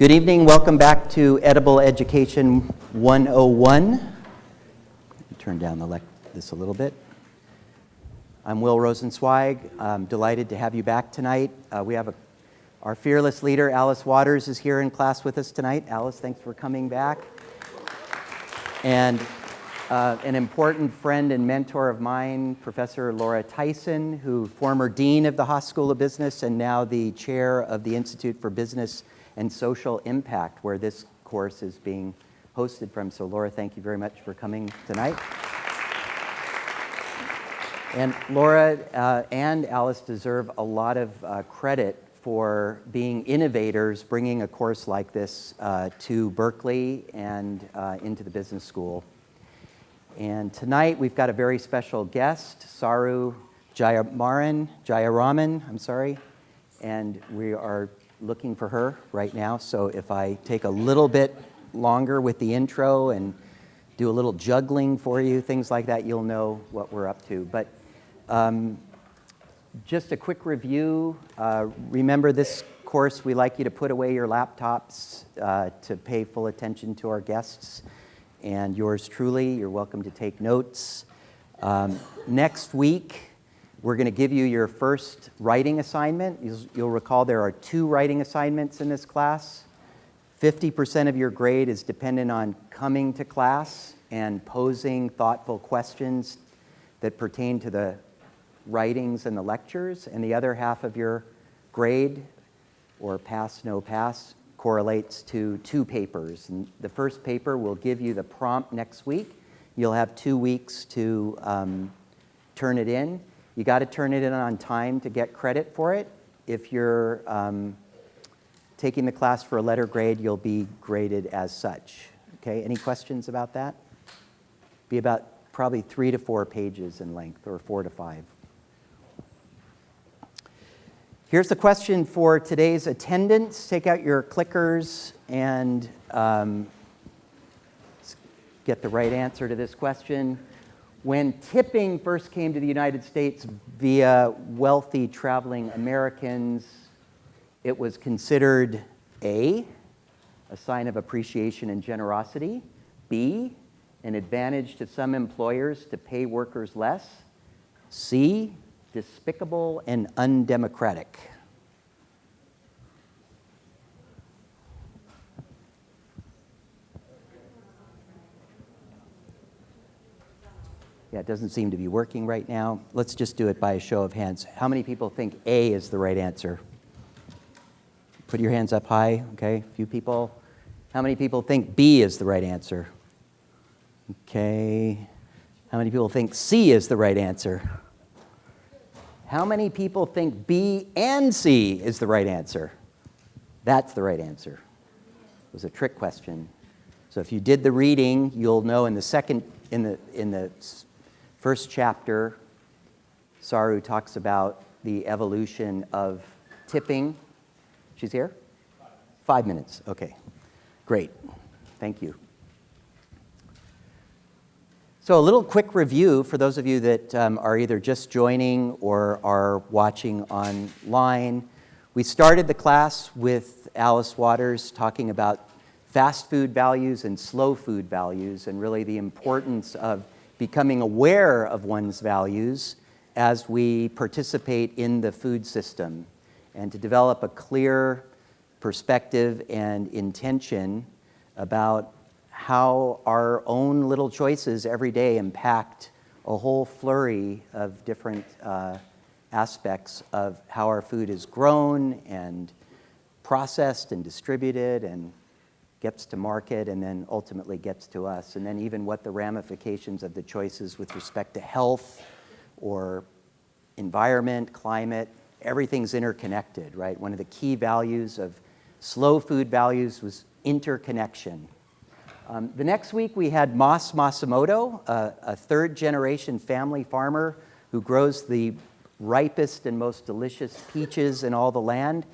Good evening. Welcome back to Edible Education 101. Turn down this a little bit. I'm Will Rosenzweig. I'm delighted to have you back tonight. We have our fearless leader, Alice Waters, is here in class with us tonight. Alice, thanks for coming back. And an important friend and mentor of mine, Professor Laura Tyson, who former dean of the Haas School of Business and now the chair of the Institute for Business and Social Impact, where this course is being hosted from. So Laura, thank you very much for coming tonight. And Laura and Alice deserve a lot of credit for being innovators, bringing a course like this to Berkeley and into the business school. And tonight we've got a very special guest, Saru Jayaraman, and we are looking for her right now. So if I take a little bit longer with the intro and do a little juggling for you, things like that, you'll know what we're up to. But just a quick review. Remember, this course, we like you to put away your laptops to pay full attention to our guests and yours truly. You're welcome to take notes. Next week, we're going to give you your first writing assignment. You'll recall there are 2 writing assignments in this class. 50% of your grade is dependent on coming to class and posing thoughtful questions that pertain to the writings and the lectures, and the other half of your grade, or pass, no pass, correlates to 2 papers. And the first paper will give you the prompt next week. You'll have 2 weeks to turn it in. You got to turn it in on time to get credit for it. If you're taking the class for a letter grade, you'll be graded as such. Okay, any questions about that? Be about probably 3 to 4 pages in length, or 4 to 5. Here's the question for today's attendance. Take out your clickers and get the right answer to this question. When tipping first came to the United States via wealthy traveling Americans, it was considered A, a sign of appreciation and generosity, B, an advantage to some employers to pay workers less, C, despicable and undemocratic. Yeah, it doesn't seem to be working right now. Let's just do it by a show of hands. How many people think A is the right answer? Put your hands up high, okay, a few people. How many people think B is the right answer? Okay. How many people think C is the right answer? How many people think B and C is the right answer? That's the right answer. It was a trick question. So if you did the reading, you'll know in the first chapter, Saru talks about the evolution of tipping. She's here? 5 minutes. Okay. Great. Thank you. So a little quick review for those of you that are either just joining or are watching online. We started the class with Alice Waters talking about fast food values and slow food values, and really the importance of becoming aware of one's values as we participate in the food system, and to develop a clear perspective and intention about how our own little choices every day impact a whole flurry of different aspects of how our food is grown and processed and distributed and gets to market and then ultimately gets to us, and then even what the ramifications of the choices with respect to health or environment, climate, everything's interconnected, right? One of the key values of slow food values was interconnection. The next week we had Mas Masamoto, a 3rd-generation family farmer who grows the ripest and most delicious peaches in all the land.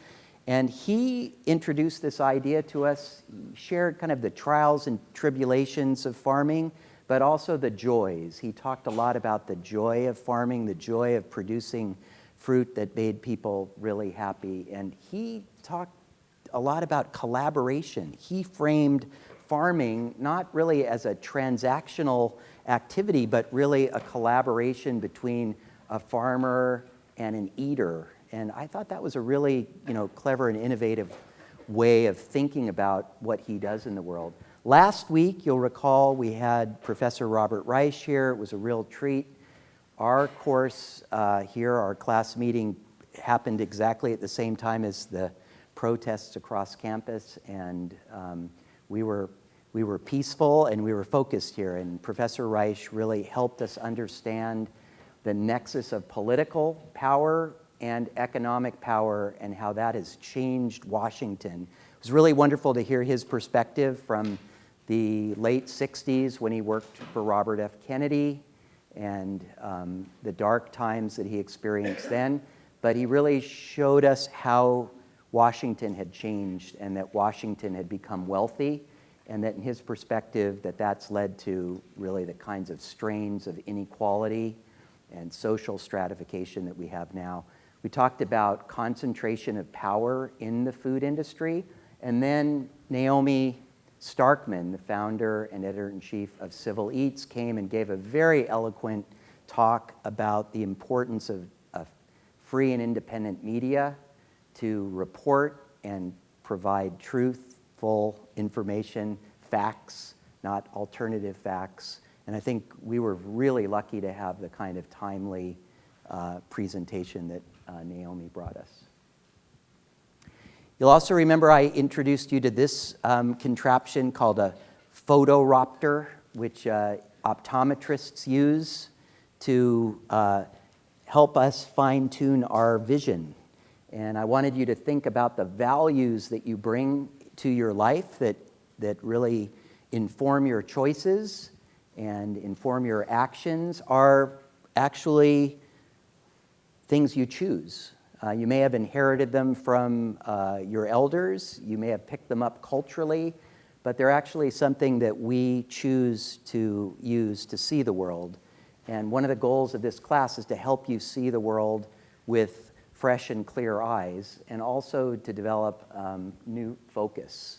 And he introduced this idea to us, shared kind of the trials and tribulations of farming, but also the joys. He talked a lot about the joy of farming, the joy of producing fruit that made people really happy. And he talked a lot about collaboration. He framed farming not really as a transactional activity, but really a collaboration between a farmer and an eater. And I thought that was a really, clever and innovative way of thinking about what he does in the world. Last week, you'll recall, we had Professor Robert Reich here. It was a real treat. Our course here, our class meeting, happened exactly at the same time as the protests across campus, and we were peaceful and we were focused here. And Professor Reich really helped us understand the nexus of political power and economic power and how that has changed Washington. It was really wonderful to hear his perspective from the late 60s when he worked for Robert F. Kennedy and the dark times that he experienced then. But he really showed us how Washington had changed and that Washington had become wealthy, and that in his perspective that's led to really the kinds of strains of inequality and social stratification that we have now. We talked about concentration of power in the food industry, and then Naomi Starkman, the founder and editor-in-chief of Civil Eats, came and gave a very eloquent talk about the importance of free and independent media to report and provide truthful information, facts, not alternative facts. And I think we were really lucky to have the kind of timely presentation that Naomi brought us. You'll also remember I introduced you to this contraption called a photoropter, which optometrists use to help us fine-tune our vision. And I wanted you to think about the values that you bring to your life that really inform your choices and inform your actions are actually things you choose. You may have inherited them from your elders. You may have picked them up culturally, but they're actually something that we choose to use to see the world. And one of the goals of this class is to help you see the world with fresh and clear eyes, and also to develop new focus.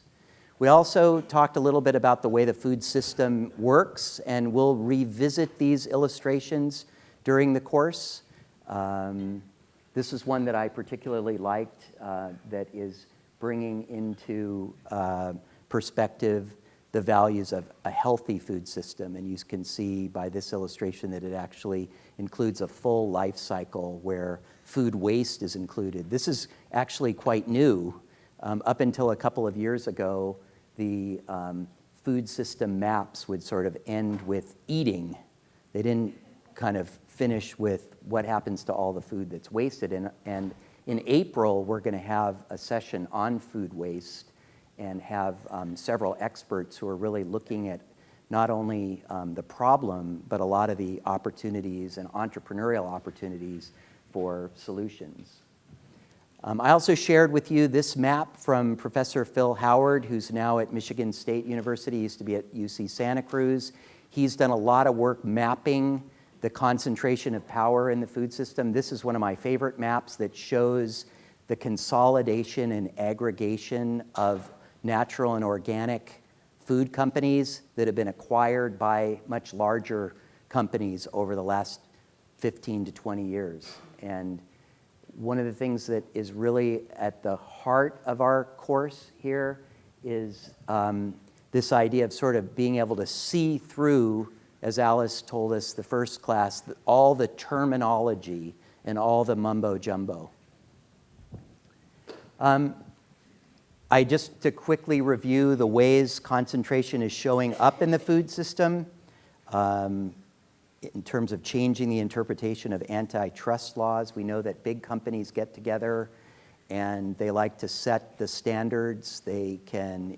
We also talked a little bit about the way the food system works, and we'll revisit these illustrations during the course. This is one that I particularly liked that is bringing into perspective the values of a healthy food system. And you can see by this illustration that it actually includes a full life cycle where food waste is included. This is actually quite new. Up until a couple of years ago, the food system maps would sort of end with eating. They didn't kind of finish with what happens to all the food that's wasted. And in April, we're going to have a session on food waste and have several experts who are really looking at not only the problem, but a lot of the opportunities and entrepreneurial opportunities for solutions. I also shared with you this map from Professor Phil Howard, who's now at Michigan State University, used to be at UC Santa Cruz. He's done a lot of work mapping the concentration of power in the food system. This is one of my favorite maps that shows the consolidation and aggregation of natural and organic food companies that have been acquired by much larger companies over the last 15 to 20 years. And one of the things that is really at the heart of our course here is this idea of sort of being able to see through, as Alice told us the first class, all the terminology and all the mumbo jumbo. Just to quickly review the ways concentration is showing up in the food system in terms of changing the interpretation of antitrust laws. We know that big companies get together and they like to set the standards. They can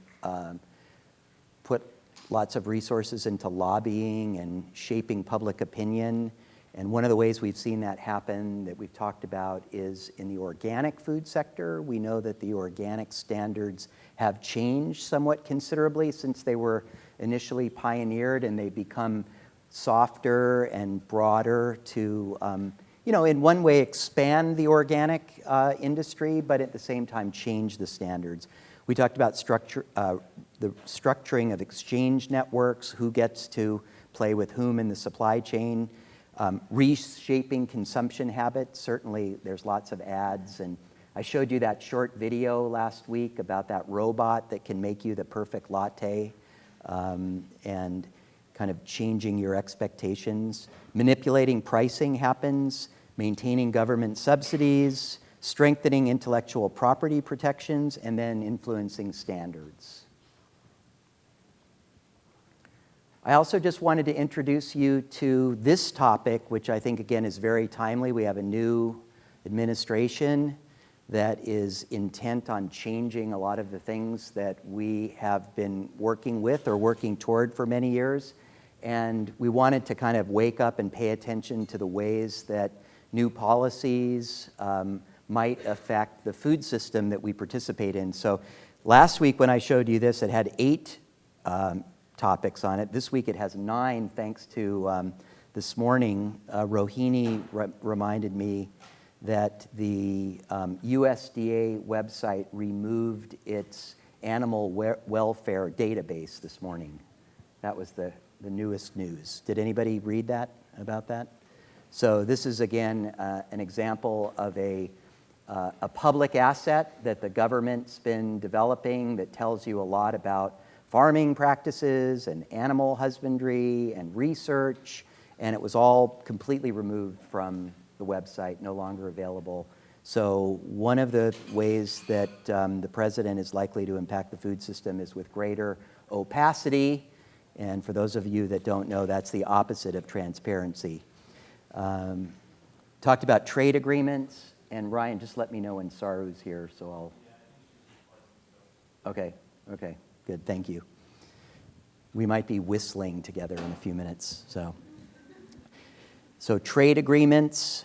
put lots of resources into lobbying and shaping public opinion. And one of the ways we've seen that happen that we've talked about is in the organic food sector. We know that the organic standards have changed somewhat considerably since they were initially pioneered, and they've become softer and broader to in one way expand the organic industry, but at the same time change the standards. We talked about the structuring of exchange networks, who gets to play with whom in the supply chain, reshaping consumption habits. Certainly there's lots of ads, and I showed you that short video last week about that robot that can make you the perfect latte, and kind of changing your expectations. Manipulating pricing happens, maintaining government subsidies, strengthening intellectual property protections, and then influencing standards. I also just wanted to introduce you to this topic, which I think, again, is very timely. We have a new administration that is intent on changing a lot of the things that we have been working with or working toward for many years. And we wanted to kind of wake up and pay attention to the ways that new policies might affect the food system that we participate in. So last week when I showed you this, it had 8 topics on it. This week it has 9, thanks to this morning, Rohini reminded me that the USDA website removed its animal welfare database this morning. That was the newest news. Did anybody read that, about that? So this is, again, an example of a public asset that the government's been developing that tells you a lot about farming practices and animal husbandry and research, and it was all completely removed from the website, no longer available. So one of the ways that the president is likely to impact the food system is with greater opacity. And for those of you that don't know, that's the opposite of transparency. Talked about trade agreements. And Ryan, just let me know when Saru's here, so I'll... Okay, good, thank you. We might be whistling together in a few minutes, So trade agreements,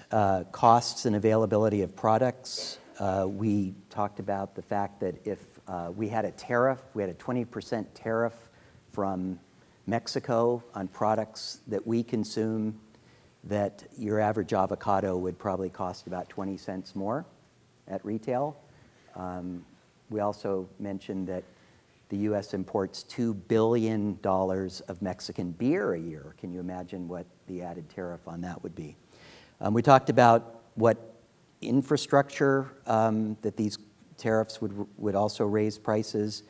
costs and availability of products. We talked about the fact that if we had a 20% tariff from Mexico on products that we consume, that your average avocado would probably cost about 20 cents more at retail. We also mentioned that the U.S. imports $2 billion of Mexican beer a year. Can you imagine what the added tariff on that would be? We talked about what infrastructure, that these tariffs would also raise prices.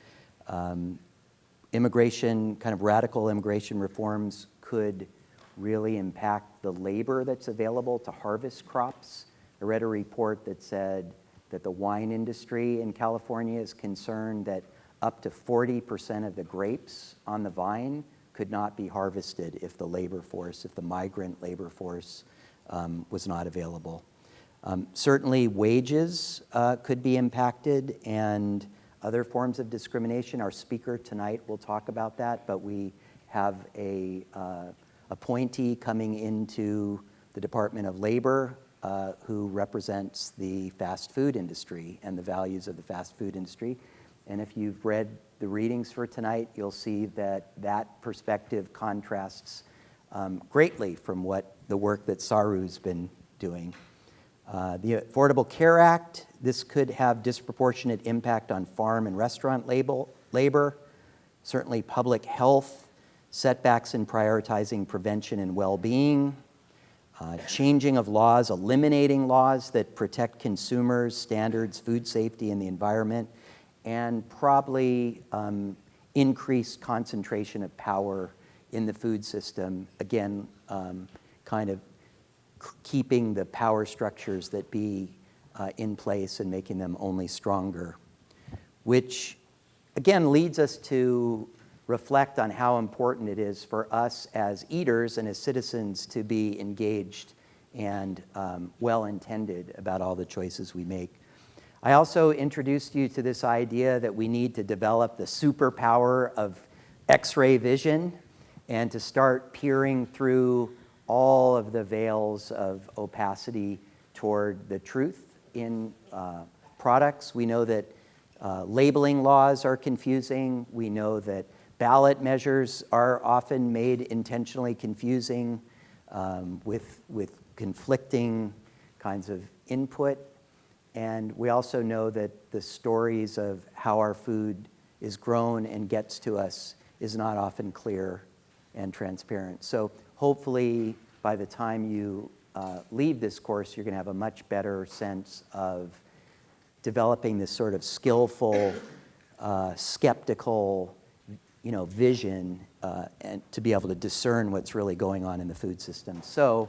Immigration, kind of radical immigration reforms could really impact the labor that's available to harvest crops. I read a report that said that the wine industry in California is concerned that up to 40% of the grapes on the vine could not be harvested if the migrant labor force was not available. Certainly wages could be impacted, and other forms of discrimination. Our speaker tonight will talk about that, but we have a appointee coming into the Department of Labor who represents the fast food industry and the values of the fast food industry. And if you've read the readings for tonight, you'll see that that perspective contrasts greatly from what the work that Saru's been doing. The Affordable Care Act, this could have disproportionate impact on farm and restaurant labor, certainly public health, setbacks in prioritizing prevention and well-being, changing of laws, eliminating laws that protect consumers, standards, food safety, and the environment, and probably increased concentration of power in the food system, again, kind of keeping the power structures that be in place and making them only stronger, which again leads us to reflect on how important it is for us as eaters and as citizens to be engaged and well-intended about all the choices we make. I also introduced you to this idea that we need to develop the superpower of X-ray vision and to start peering through all of the veils of opacity toward the truth in products. We know that labeling laws are confusing. We know that ballot measures are often made intentionally confusing with conflicting kinds of input. And we also know that the stories of how our food is grown and gets to us is not often clear and transparent. So hopefully by the time you leave this course, you're going to have a much better sense of developing this sort of skillful, skeptical, vision, and to be able to discern what's really going on in the food system. So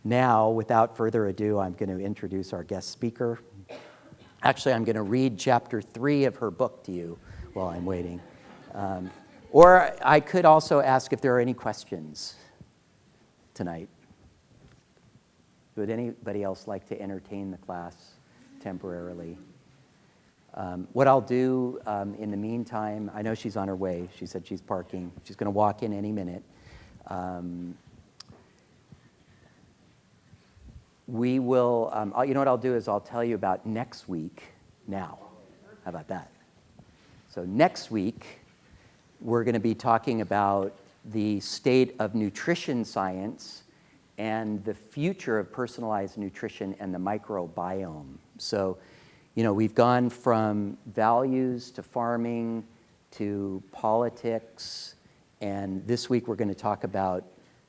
now, without further ado, I'm going to introduce our guest speaker. Actually, I'm going to read chapter 3 of her book to you while I'm waiting. Or I could also ask if there are any questions tonight. Would anybody else like to entertain the class temporarily? What I'll do in the meantime, I know she's on her way. She said she's parking. She's going to walk in any minute. We will, you know what I'll do is I'll tell you about next week now. How about that? So next week, we're going to be talking about the state of nutrition science and the future of personalized nutrition and the microbiome. So, we've gone from values to farming to politics, and this week we're going to talk about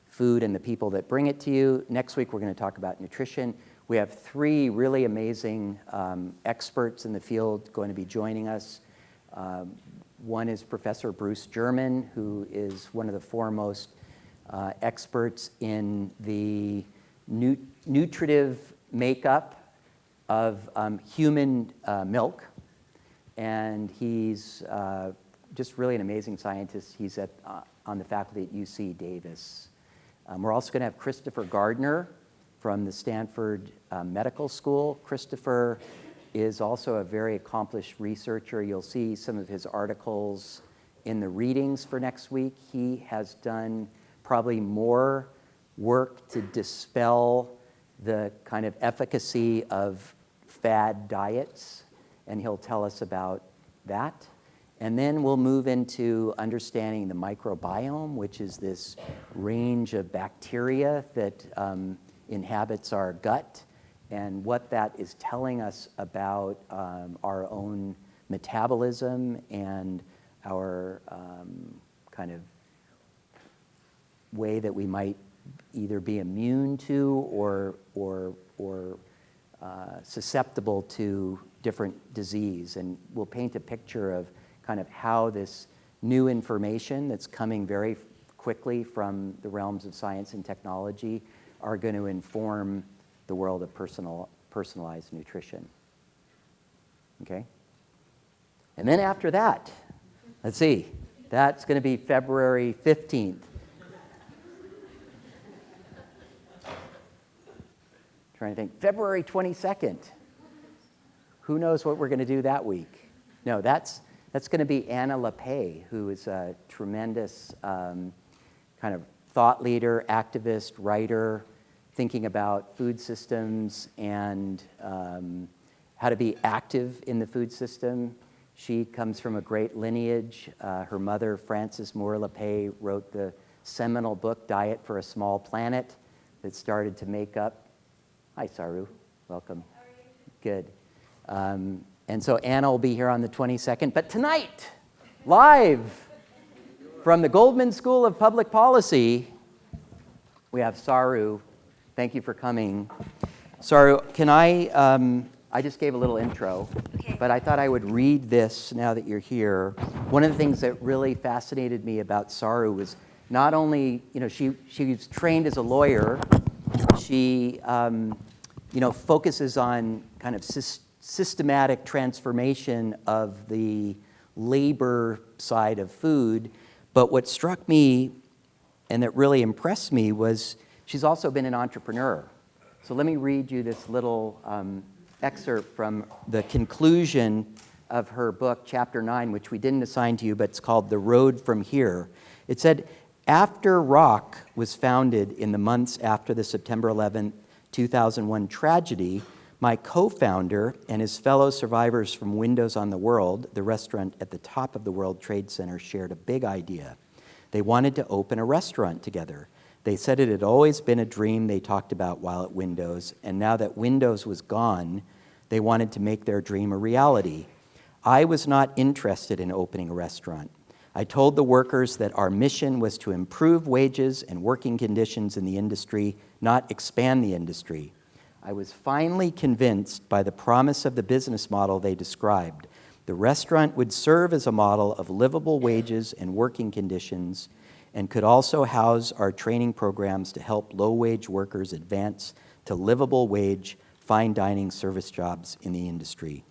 food and the people that bring it to you. Next week we're going to talk about nutrition. We have 3 really amazing experts in the field going to be joining us. One is Professor Bruce German, who is one of the foremost experts in the nutritive makeup of human milk. And he's just really an amazing scientist. He's on the faculty at UC Davis. We're also going to have Christopher Gardner from the Stanford Medical School. Christopher is also a very accomplished researcher. You'll see some of his articles in the readings for next week. He has done probably more work to dispel the kind of efficacy of fad diets, and he'll tell us about that. And then we'll move into understanding the microbiome, which is this range of bacteria that inhabits our gut, and what that is telling us about our own metabolism and our kind of way that we might either be immune to or susceptible to different disease. And we'll paint a picture of kind of how this new information that's coming very quickly from the realms of science and technology are going to inform the world of personalized nutrition. Okay? And then after that, let's see, that's going to be February 15th. Trying to think, February 22nd. Who knows what we're going to do that week? No, that's going to be Anna LaPay, who is a tremendous kind of thought leader, activist, writer, thinking about food systems and how to be active in the food system. She comes from a great lineage. Her mother, Frances Moore LaPay, wrote the seminal book, Diet for a Small Planet, that started to make up. Hi, Saru. Welcome. How are you? Good. And so Anna will be here on the 22nd. But tonight, live from the Goldman School of Public Policy, we have Saru. Thank you for coming. Saru, can I just gave a little intro, okay, but I thought I would read this now that you're here. One of the things that really fascinated me about Saru was not only, she was trained as a lawyer, she, focuses on kind of systematic transformation of the labor side of food. But what struck me and that really impressed me was she's also been an entrepreneur. So let me read you this little excerpt from the conclusion of her book, Chapter 9, which we didn't assign to you, but it's called The Road from Here. It said, after Rock was founded in the months after the September 11, 2001 tragedy, my co-founder and his fellow survivors from Windows on the World, the restaurant at the top of the World Trade Center, shared a big idea. They wanted to open a restaurant together. They said it had always been a dream they talked about while at Windows, and now that Windows was gone, they wanted to make their dream a reality. I was not interested in opening a restaurant. I told the workers that our mission was to improve wages and working conditions in the industry, not expand the industry. I was finally convinced by the promise of the business model they described. The restaurant would serve as a model of livable wages and working conditions and could also house our training programs to help low-wage workers advance to livable wage, fine dining service jobs in the industry.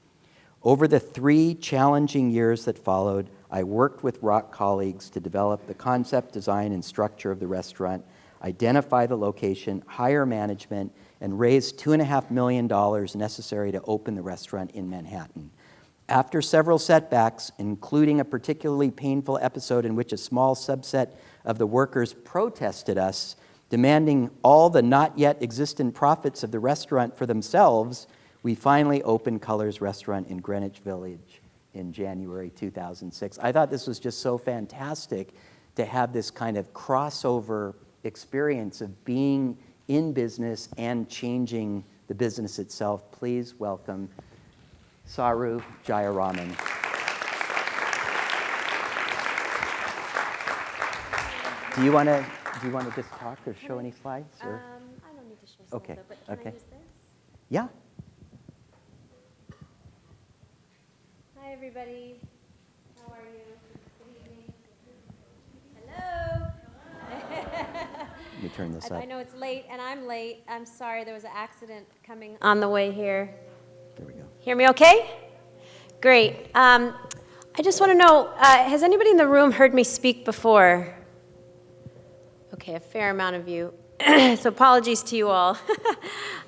Over the 3 challenging years that followed, I worked with Rock colleagues to develop the concept, design, and structure of the restaurant, identify the location, hire management, and raise $2.5 million necessary to open the restaurant in Manhattan. After several setbacks, including a particularly painful episode in which a small subset of the workers protested us, demanding all the not yet existent profits of the restaurant for themselves, we finally opened Colors Restaurant in Greenwich Village in January 2006. I thought this was just so fantastic to have this kind of crossover experience of being in business and changing the business itself. Please welcome Saru Jayaraman. Do you want to just talk or show any slides? Or? I don't need to show slides, Okay. But can I use this? Yeah. Hi, everybody. How are you? Good evening. Hello. Let me turn this up. I know it's late, and I'm late. I'm sorry. There was an accident coming on the way here. There we go. Hear me okay? Great. I just want to know, has anybody in the room heard me speak before? Okay, a fair amount of you. So apologies to you all,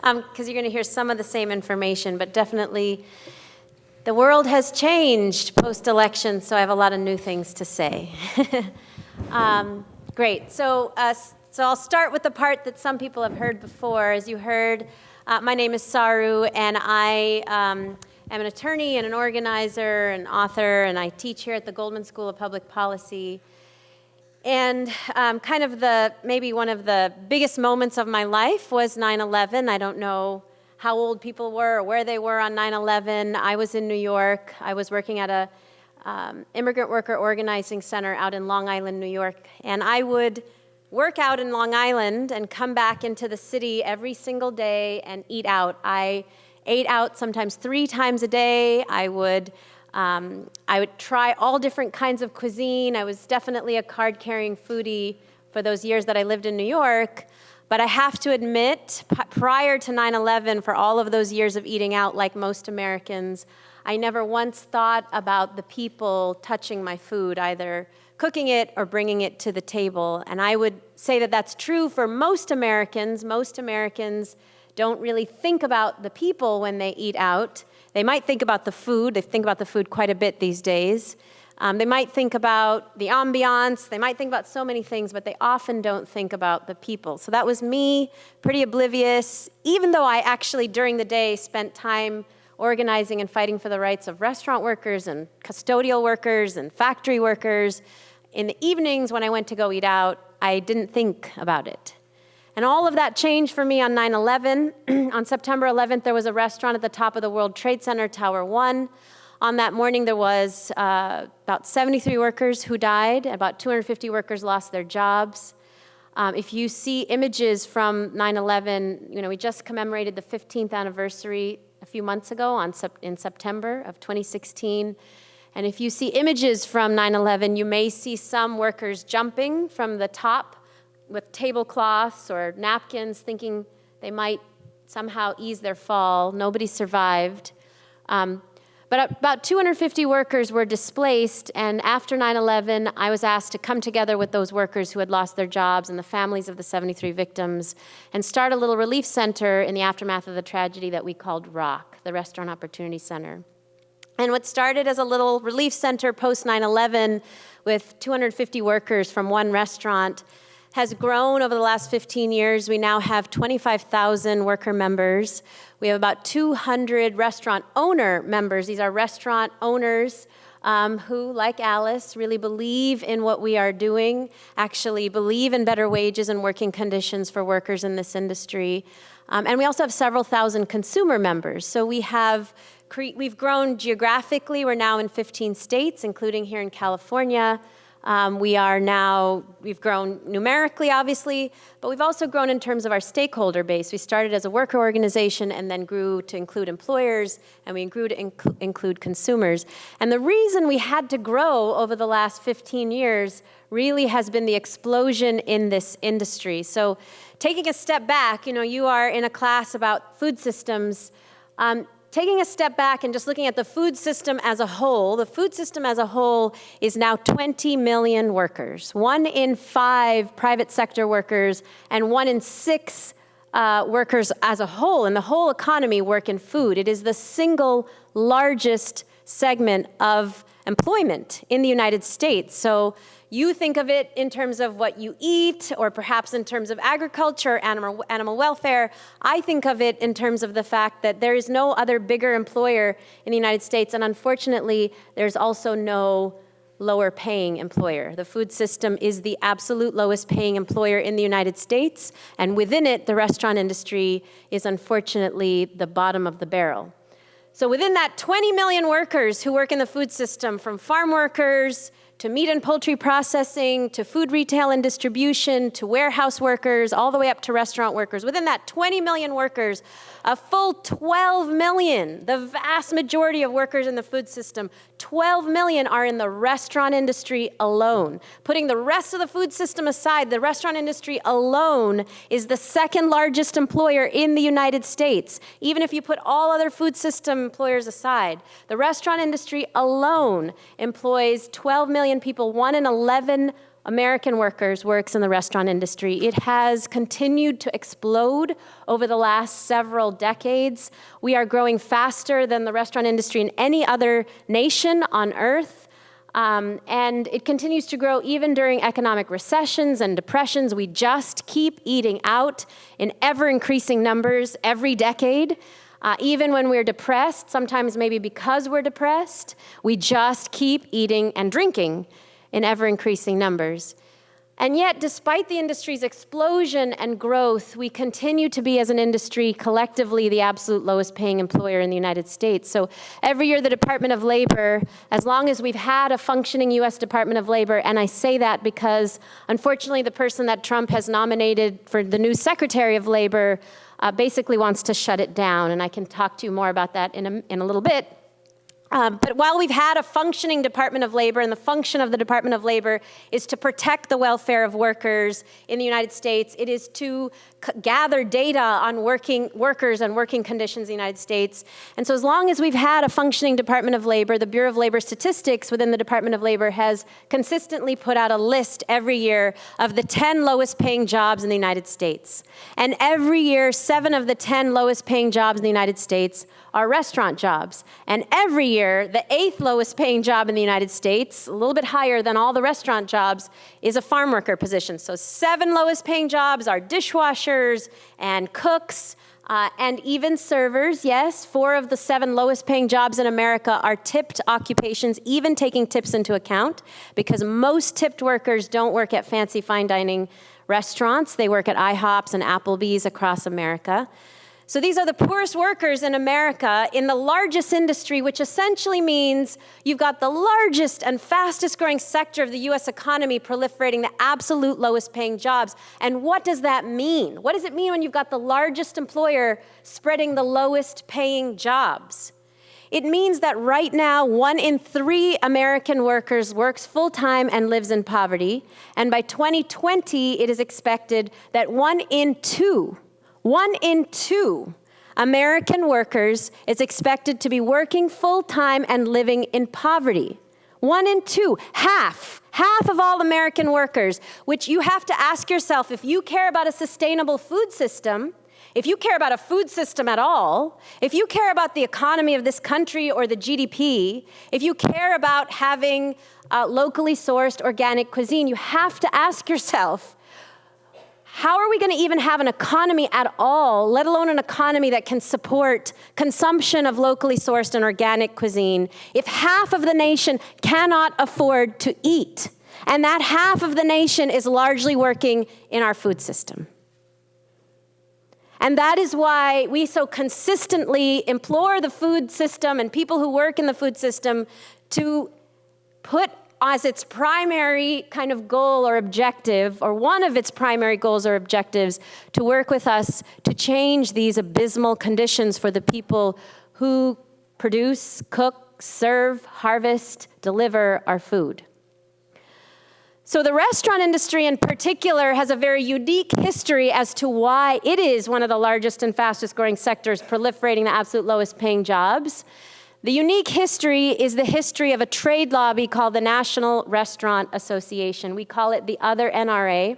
because you're going to hear some of the same information, but definitely the world has changed post-election, so I have a lot of new things to say. Great. So I'll start with the part that some people have heard before. As you heard, my name is Saru, and I am an attorney and an organizer and author, and I teach here at the Goldman School of Public Policy. And kind of maybe one of the biggest moments of my life was 9/11. I don't know how old people were or where they were on 9/11. I was in New York. I was working at a immigrant worker organizing center out in Long Island, New York. And I would work out in Long Island and come back into the city every single day and eat out. I ate out sometimes 3 times a day. I would try all different kinds of cuisine. I was definitely a card-carrying foodie for those years that I lived in New York. But I have to admit, prior to 9/11, for all of those years of eating out like most Americans, I never once thought about the people touching my food, either cooking it or bringing it to the table. And I would say that that's true for most Americans. Most Americans don't really think about the people when they eat out. They might think about the food. They think about the food quite a bit these days. They might think about the ambiance. They might think about so many things, but they often don't think about the people. So that was me, pretty oblivious, even though I actually, during the day, spent time organizing and fighting for the rights of restaurant workers and custodial workers and factory workers. In the evenings, when I went to go eat out, I didn't think about it. And all of that changed for me on 9/11. On September 11th, there was a restaurant at the top of the World Trade Center, Tower 1. On that morning, there was about 73 workers who died. About 250 workers lost their jobs. If you see images from 9/11, we just commemorated the 15th anniversary a few months ago in September of 2016. And if you see images from 9/11, you may see some workers jumping from the top with tablecloths or napkins, thinking they might somehow ease their fall. Nobody survived. But about 250 workers were displaced, and after 9/11, I was asked to come together with those workers who had lost their jobs and the families of the 73 victims and start a little relief center in the aftermath of the tragedy that we called ROC, the Restaurant Opportunity Center. And what started as a little relief center post 9/11 with 250 workers from one restaurant has grown over the last 15 years. We now have 25,000 worker members. We have about 200 restaurant owner members. These are restaurant owners who, like Alice, really believe in what we are doing, actually believe in better wages and working conditions for workers in this industry. And we also have several thousand consumer members. So we've grown geographically. We're now in 15 states, including here in California. We've grown numerically, obviously, but we've also grown in terms of our stakeholder base. We started as a worker organization and then grew to include employers, and we grew to include consumers. And the reason we had to grow over the last 15 years really has been the explosion in this industry. So taking a step back, you are in a class about food systems. Taking a step back and just looking at the food system as a whole, the food system as a whole is now 20 million workers. 1 in 5 private sector workers and 1 in 6 workers as a whole in the whole economy work in food. It is the single largest segment of employment in the United States. So you think of it in terms of what you eat, or perhaps in terms of agriculture, animal welfare. I think of it in terms of the fact that there is no other bigger employer in the United States, and unfortunately, there's also no lower paying employer. The food system is the absolute lowest paying employer in the United States, and within it, the restaurant industry is unfortunately the bottom of the barrel. So within that 20 million workers who work in the food system, from farm workers to meat and poultry processing, to food retail and distribution, to warehouse workers, all the way up to restaurant workers. Within that 20 million workers, a full 12 million, the vast majority of workers in the food system, 12 million are in the restaurant industry alone. Putting the rest of the food system aside, the restaurant industry alone is the second largest employer in the United States. Even if you put all other food system employers aside, the restaurant industry alone employs 12 million people. 1 in 11 American workers works in the restaurant industry. It has continued to explode over the last several decades. We are growing faster than the restaurant industry in any other nation on earth. And it continues to grow even during economic recessions and depressions. We just keep eating out in ever-increasing numbers every decade. Even when we're depressed, sometimes maybe because we're depressed, we just keep eating and drinking in ever-increasing numbers. And yet, despite the industry's explosion and growth, we continue to be, as an industry, collectively the absolute lowest paying employer in the United States. So every year, the Department of Labor, as long as we've had a functioning U.S. Department of Labor, and I say that because, unfortunately, the person that Trump has nominated for the new Secretary of Labor basically wants to shut it down, and I can talk to you more about that in a little bit. But while we've had a functioning Department of Labor, and the function of the Department of Labor is to protect the welfare of workers in the United States, it is to gather data on workers and working conditions in the United States. And so as long as we've had a functioning Department of Labor, the Bureau of Labor Statistics within the Department of Labor has consistently put out a list every year of the 10 lowest paying jobs in the United States. And every year, 7 of the 10 lowest paying jobs in the United States are restaurant jobs. And every year, the 8th lowest paying job in the United States, a little bit higher than all the restaurant jobs, is a farm worker position. So 7 lowest paying jobs are dishwashers and cooks and even servers. Yes, 4 of the 7 lowest paying jobs in America are tipped occupations, even taking tips into account, because most tipped workers don't work at fancy fine dining restaurants. They work at IHOPs and Applebee's across America. So these are the poorest workers in America in the largest industry, which essentially means you've got the largest and fastest growing sector of the U.S. economy proliferating the absolute lowest paying jobs. And what does that mean? What does it mean when you've got the largest employer spreading the lowest paying jobs? It means that right now, 1 in 3 American workers works full-time and lives in poverty. And by 2020, it is expected that 1 in 2 American workers is expected to be working full-time and living in poverty. 1 in 2, half of all American workers, which you have to ask yourself, if you care about a sustainable food system, if you care about a food system at all, if you care about the economy of this country or the GDP, if you care about having locally sourced organic cuisine, you have to ask yourself, how are we going to even have an economy at all, let alone an economy that can support consumption of locally sourced and organic cuisine, if half of the nation cannot afford to eat? And that half of the nation is largely working in our food system. And that is why we so consistently implore the food system and people who work in the food system to put as its primary kind of goal or objective, or one of its primary goals or objectives, to work with us to change these abysmal conditions for the people who produce, cook, serve, harvest, deliver our food. So the restaurant industry in particular has a very unique history as to why it is one of the largest and fastest growing sectors, proliferating the absolute lowest paying jobs. The unique history is the history of a trade lobby called the National Restaurant Association. We call it the other NRA.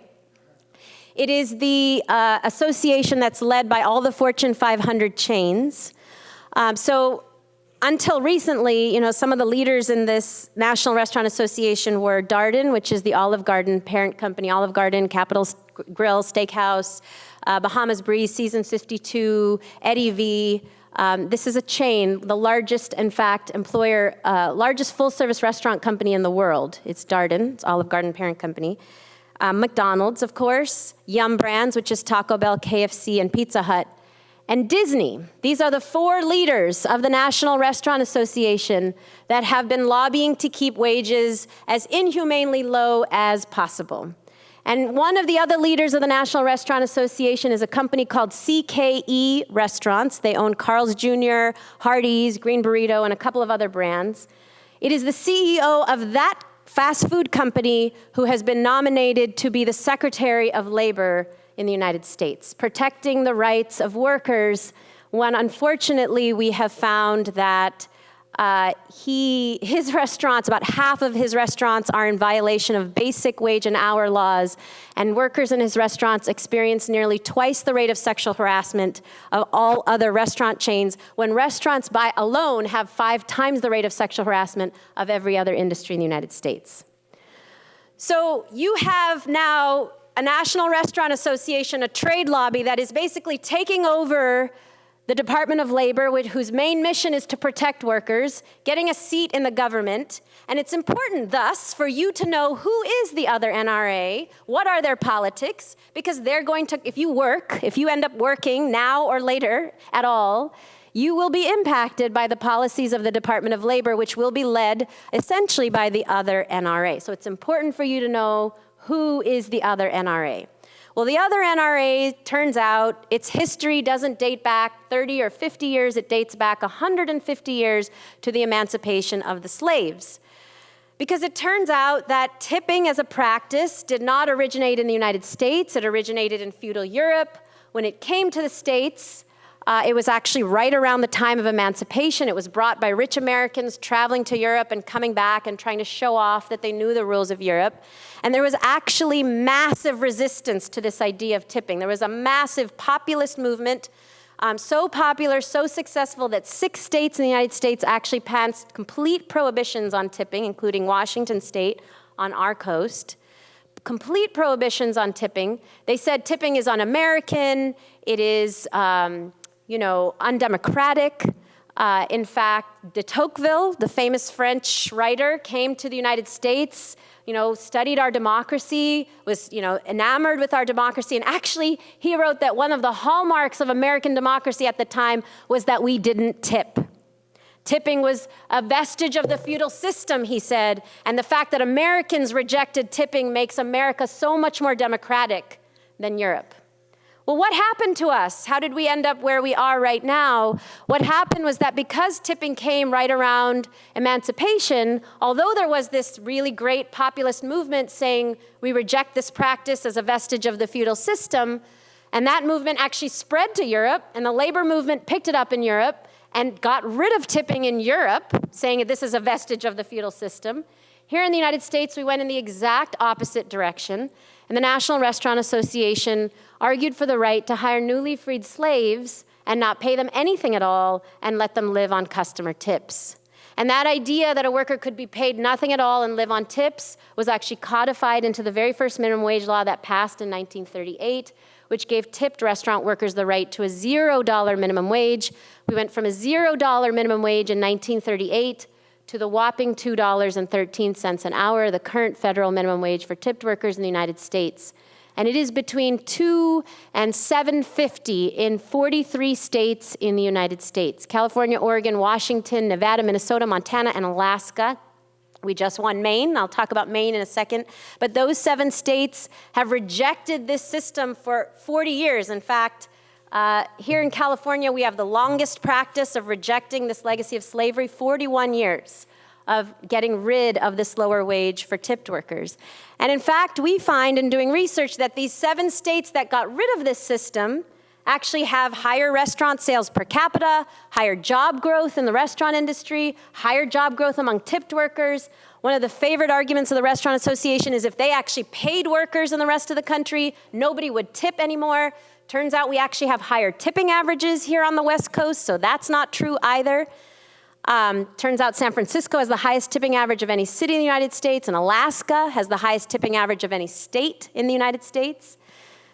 It is the association that's led by all the Fortune 500 chains. So until recently, some of the leaders in this National Restaurant Association were Darden, which is the Olive Garden parent company, Olive Garden, Capital Grille, Steakhouse, Bahamas Breeze, Seasons 52, Eddie V. This is a chain, the largest, in fact, largest full-service restaurant company in the world. It's Darden, it's Olive Garden parent company. McDonald's, of course, Yum Brands, which is Taco Bell, KFC, and Pizza Hut, and Disney. These are the four leaders of the National Restaurant Association that have been lobbying to keep wages as inhumanely low as possible. And one of the other leaders of the National Restaurant Association is a company called CKE Restaurants. They own Carl's Jr., Hardee's, Green Burrito, and a couple of other brands. It is the CEO of that fast food company who has been nominated to be the Secretary of Labor in the United States, protecting the rights of workers when, unfortunately, we have found that his restaurants, about half of his restaurants are in violation of basic wage and hour laws, and workers in his restaurants experience nearly twice the rate of sexual harassment of all other restaurant chains, when restaurants by alone have 5 times the rate of sexual harassment of every other industry in the United States. So you have now a National Restaurant Association, a trade lobby that is basically taking over the Department of Labor, whose main mission is to protect workers, getting a seat in the government. And it's important, thus, for you to know who is the other NRA, what are their politics, because they're going to, if you end up working now or later at all, you will be impacted by the policies of the Department of Labor, which will be led essentially by the other NRA. So it's important for you to know who is the other NRA. Well, the other NRA, turns out, its history doesn't date back 30 or 50 years. It dates back 150 years to the emancipation of the slaves. Because it turns out that tipping as a practice did not originate in the United States. It originated in feudal Europe. When it came to the States, it was actually right around the time of emancipation. It was brought by rich Americans traveling to Europe and coming back and trying to show off that they knew the rules of Europe. And there was actually massive resistance to this idea of tipping. There was a massive populist movement, so popular, so successful that 6 states in the United States actually passed complete prohibitions on tipping, including Washington State on our coast. Complete prohibitions on tipping. They said tipping is un-American, it is undemocratic. In fact, de Tocqueville, the famous French writer, came to the United States, studied our democracy, was, enamored with our democracy. And actually, he wrote that one of the hallmarks of American democracy at the time was that we didn't tip. Tipping was a vestige of the feudal system, he said, and the fact that Americans rejected tipping makes America so much more democratic than Europe. Well, what happened to us? How did we end up where we are right now? What happened was that because tipping came right around emancipation, although there was this really great populist movement saying we reject this practice as a vestige of the feudal system, and that movement actually spread to Europe, and the labor movement picked it up in Europe and got rid of tipping in Europe, saying this is a vestige of the feudal system. Here in the United States, we went in the exact opposite direction, and the National Restaurant Association argued for the right to hire newly freed slaves and not pay them anything at all and let them live on customer tips. And that idea that a worker could be paid nothing at all and live on tips was actually codified into the very first minimum wage law that passed in 1938, which gave tipped restaurant workers the right to a $0 minimum wage. We went from a $0 minimum wage in 1938 to the whopping $2.13 an hour, the current federal minimum wage for tipped workers in the United States. And it is between $2 and $7.50 in 43 states in the United States: California, Oregon, Washington, Nevada, Minnesota, Montana, and Alaska. We just won Maine. I'll talk about Maine in a second. But those 7 states have rejected this system for 40 years. In fact, here in California, we have the longest practice of rejecting this legacy of slavery, 41 years of getting rid of this lower wage for tipped workers. And in fact, we find in doing research that these 7 states that got rid of this system actually have higher restaurant sales per capita, higher job growth in the restaurant industry, higher job growth among tipped workers. One of the favorite arguments of the Restaurant Association is if they actually paid workers in the rest of the country, nobody would tip anymore. Turns out we actually have higher tipping averages here on the West Coast, so that's not true either. Turns out San Francisco has the highest tipping average of any city in the United States, and Alaska has the highest tipping average of any state in the United States.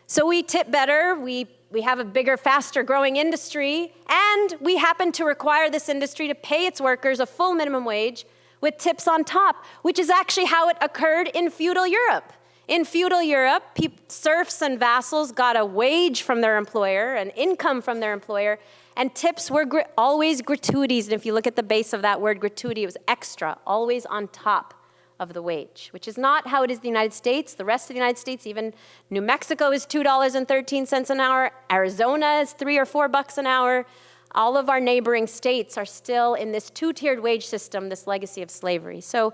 So we tip better, we have a bigger, faster growing industry, and we happen to require this industry to pay its workers a full minimum wage with tips on top, which is actually how it occurred in feudal Europe. In feudal Europe, serfs and vassals got a wage from their employer, an income from their employer, and tips were always gratuities. And if you look at the base of that word gratuity, it was extra, always on top of the wage, which is not how it is in the United States. The rest of the United States, even New Mexico is $2.13 an hour. Arizona is $3 or $4 an hour. All of our neighboring states are still in this 2-tiered wage system, this legacy of slavery. So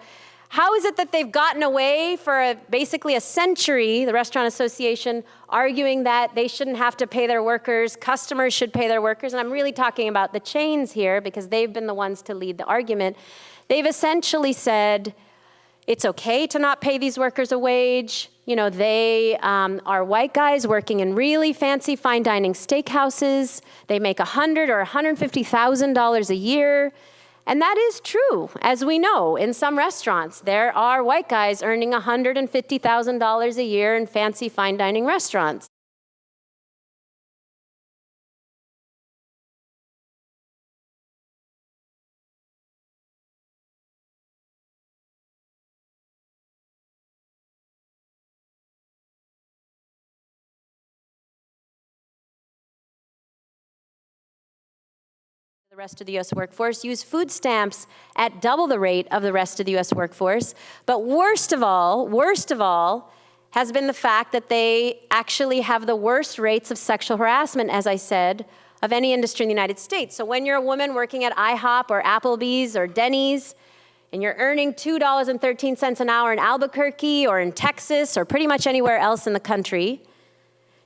how is it that they've gotten away for basically a century, the Restaurant Association, arguing that they shouldn't have to pay their workers, customers should pay their workers? And I'm really talking about the chains here because they've been the ones to lead the argument. They've essentially said, it's okay to not pay these workers a wage. You know, they are white guys working in really fancy fine dining steakhouses. They make $100,000 or $150,000 a year. And that is true, as we know. In some restaurants, there are white guys earning $150,000 a year in fancy fine dining restaurants. The rest of the U.S. workforce use food stamps at double the rate of the rest of the U.S. workforce. But worst of all, has been the fact that they actually have the worst rates of sexual harassment, as I said, of any industry in the United States. So when you're a woman working at IHOP or Applebee's or Denny's, and you're earning $2.13 an hour in Albuquerque or in Texas or pretty much anywhere else in the country,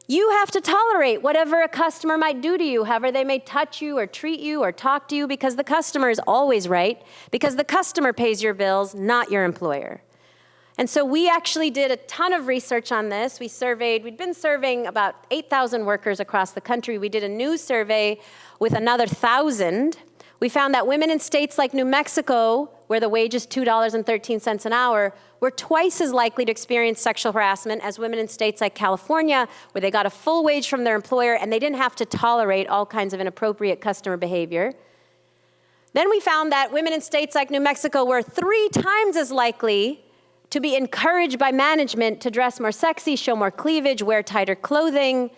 you have to tolerate whatever a customer might do to you, however they may touch you or treat you or talk to you, because the customer is always right, because the customer pays your bills, not your employer. And so we actually did a ton of research on this. We'd been surveying about 8,000 workers across the country. We did a new survey with another 1,000. We found that women in states like New Mexico, where the wage is $2.13 an hour, were twice as likely to experience sexual harassment as women in states like California, where they got a full wage from their employer and they didn't have to tolerate all kinds of inappropriate customer behavior. Then we found that women in states like New Mexico were 3 times as likely to be encouraged by management to dress more sexy, show more cleavage, wear tighter clothing.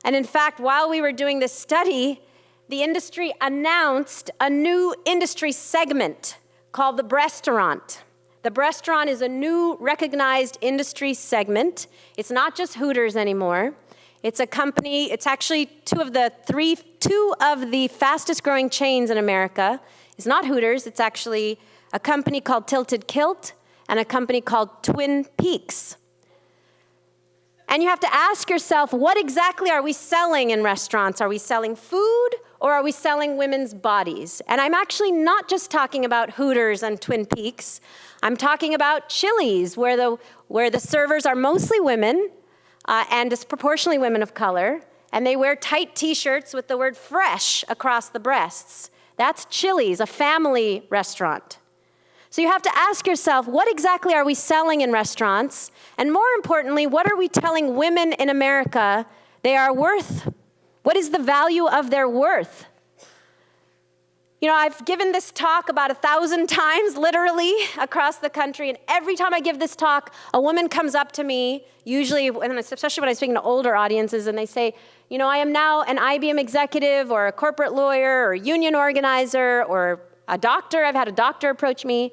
And in fact, while we were doing this study, the industry announced a new industry segment called the breastaurant. The breastaurant is a new recognized industry segment. It's not just Hooters anymore. It's a company, it's actually two of the fastest growing chains in America. It's not Hooters, it's actually a company called Tilted Kilt and a company called Twin Peaks. And you have to ask yourself, what exactly are we selling in restaurants? Are we selling food or are we selling women's bodies? And I'm actually not just talking about Hooters and Twin Peaks. I'm talking about Chili's, where the servers are mostly women and disproportionately women of color, and they wear tight T-shirts with the word fresh across the breasts. That's Chili's, a family restaurant. So you have to ask yourself, what exactly are we selling in restaurants? And more importantly, what are we telling women in America they are worth? What is the value of their worth? You know, I've given this talk about 1,000 times, literally, across the country, and every time I give this talk, a woman comes up to me, usually, and especially when I'm speaking to older audiences, and they say, you know, I am now an IBM executive, or a corporate lawyer, or a union organizer, or a doctor. I've had a doctor approach me.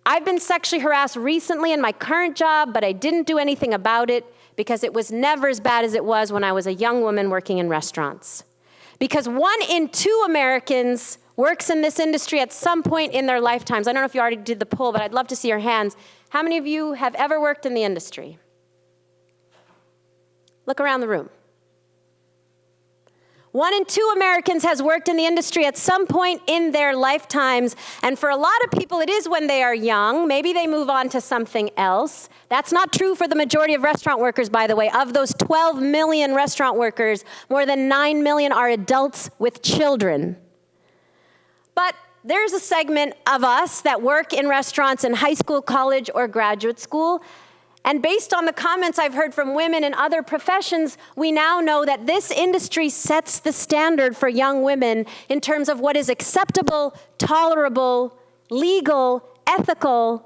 I've been sexually harassed recently in my current job, but I didn't do anything about it because it was never as bad as it was when I was a young woman working in restaurants. Because 1 in 2 Americans works in this industry at some point in their lifetimes. I don't know if you already did the poll, but I'd love to see your hands. How many of you have ever worked in the industry? Look around the room. 1 in 2 Americans has worked in the industry at some point in their lifetimes. And for a lot of people, it is when they are young. Maybe they move on to something else. That's not true for the majority of restaurant workers, by the way. Of those 12 million restaurant workers, more than 9 million are adults with children. But there's a segment of us that work in restaurants in high school, college, or graduate school. And based on the comments I've heard from women in other professions, we now know that this industry sets the standard for young women in terms of what is acceptable, tolerable, legal, ethical.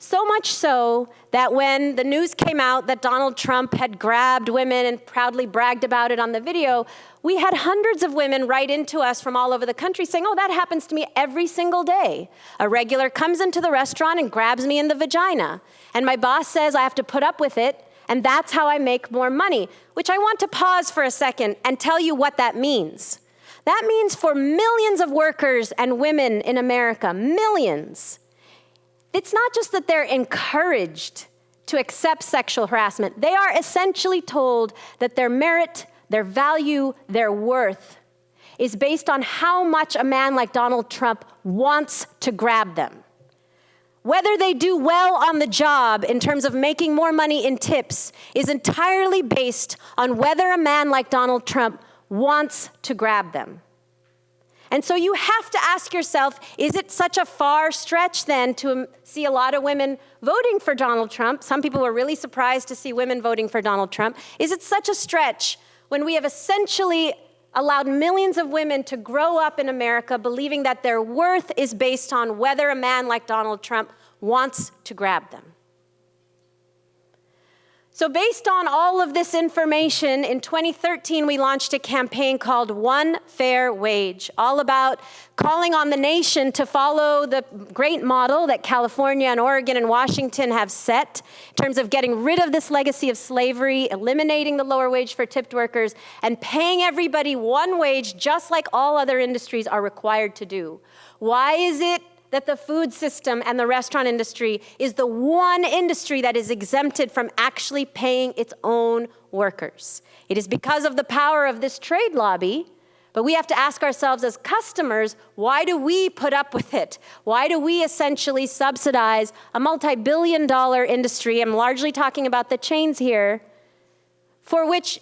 So much so that when the news came out that Donald Trump had grabbed women and proudly bragged about it on the video, we had hundreds of women write into us from all over the country saying, oh, that happens to me every single day. A regular comes into the restaurant and grabs me in the vagina. And my boss says I have to put up with it, and that's how I make more money. Which I want to pause for a second and tell you what that means. That means for millions of workers and women in America, millions, it's not just that they're encouraged to accept sexual harassment. They are essentially told that their merit, their value, their worth is based on how much a man like Donald Trump wants to grab them. Whether they do well on the job in terms of making more money in tips is entirely based on whether a man like Donald Trump wants to grab them. And so you have to ask yourself, is it such a far stretch then to see a lot of women voting for Donald Trump? Some people were really surprised to see women voting for Donald Trump. Is it such a stretch when we have essentially allowed millions of women to grow up in America believing that their worth is based on whether a man like Donald Trump wants to grab them? So based on all of this information, in 2013, we launched a campaign called One Fair Wage, all about calling on the nation to follow the great model that California and Oregon and Washington have set in terms of getting rid of this legacy of slavery, eliminating the lower wage for tipped workers, and paying everybody one wage just like all other industries are required to do. Why is it that the food system and the restaurant industry is the one industry that is exempted from actually paying its own workers? It is because of the power of this trade lobby, but we have to ask ourselves as customers, why do we put up with it? Why do we essentially subsidize a multi-billion-dollar industry, I'm largely talking about the chains here, for which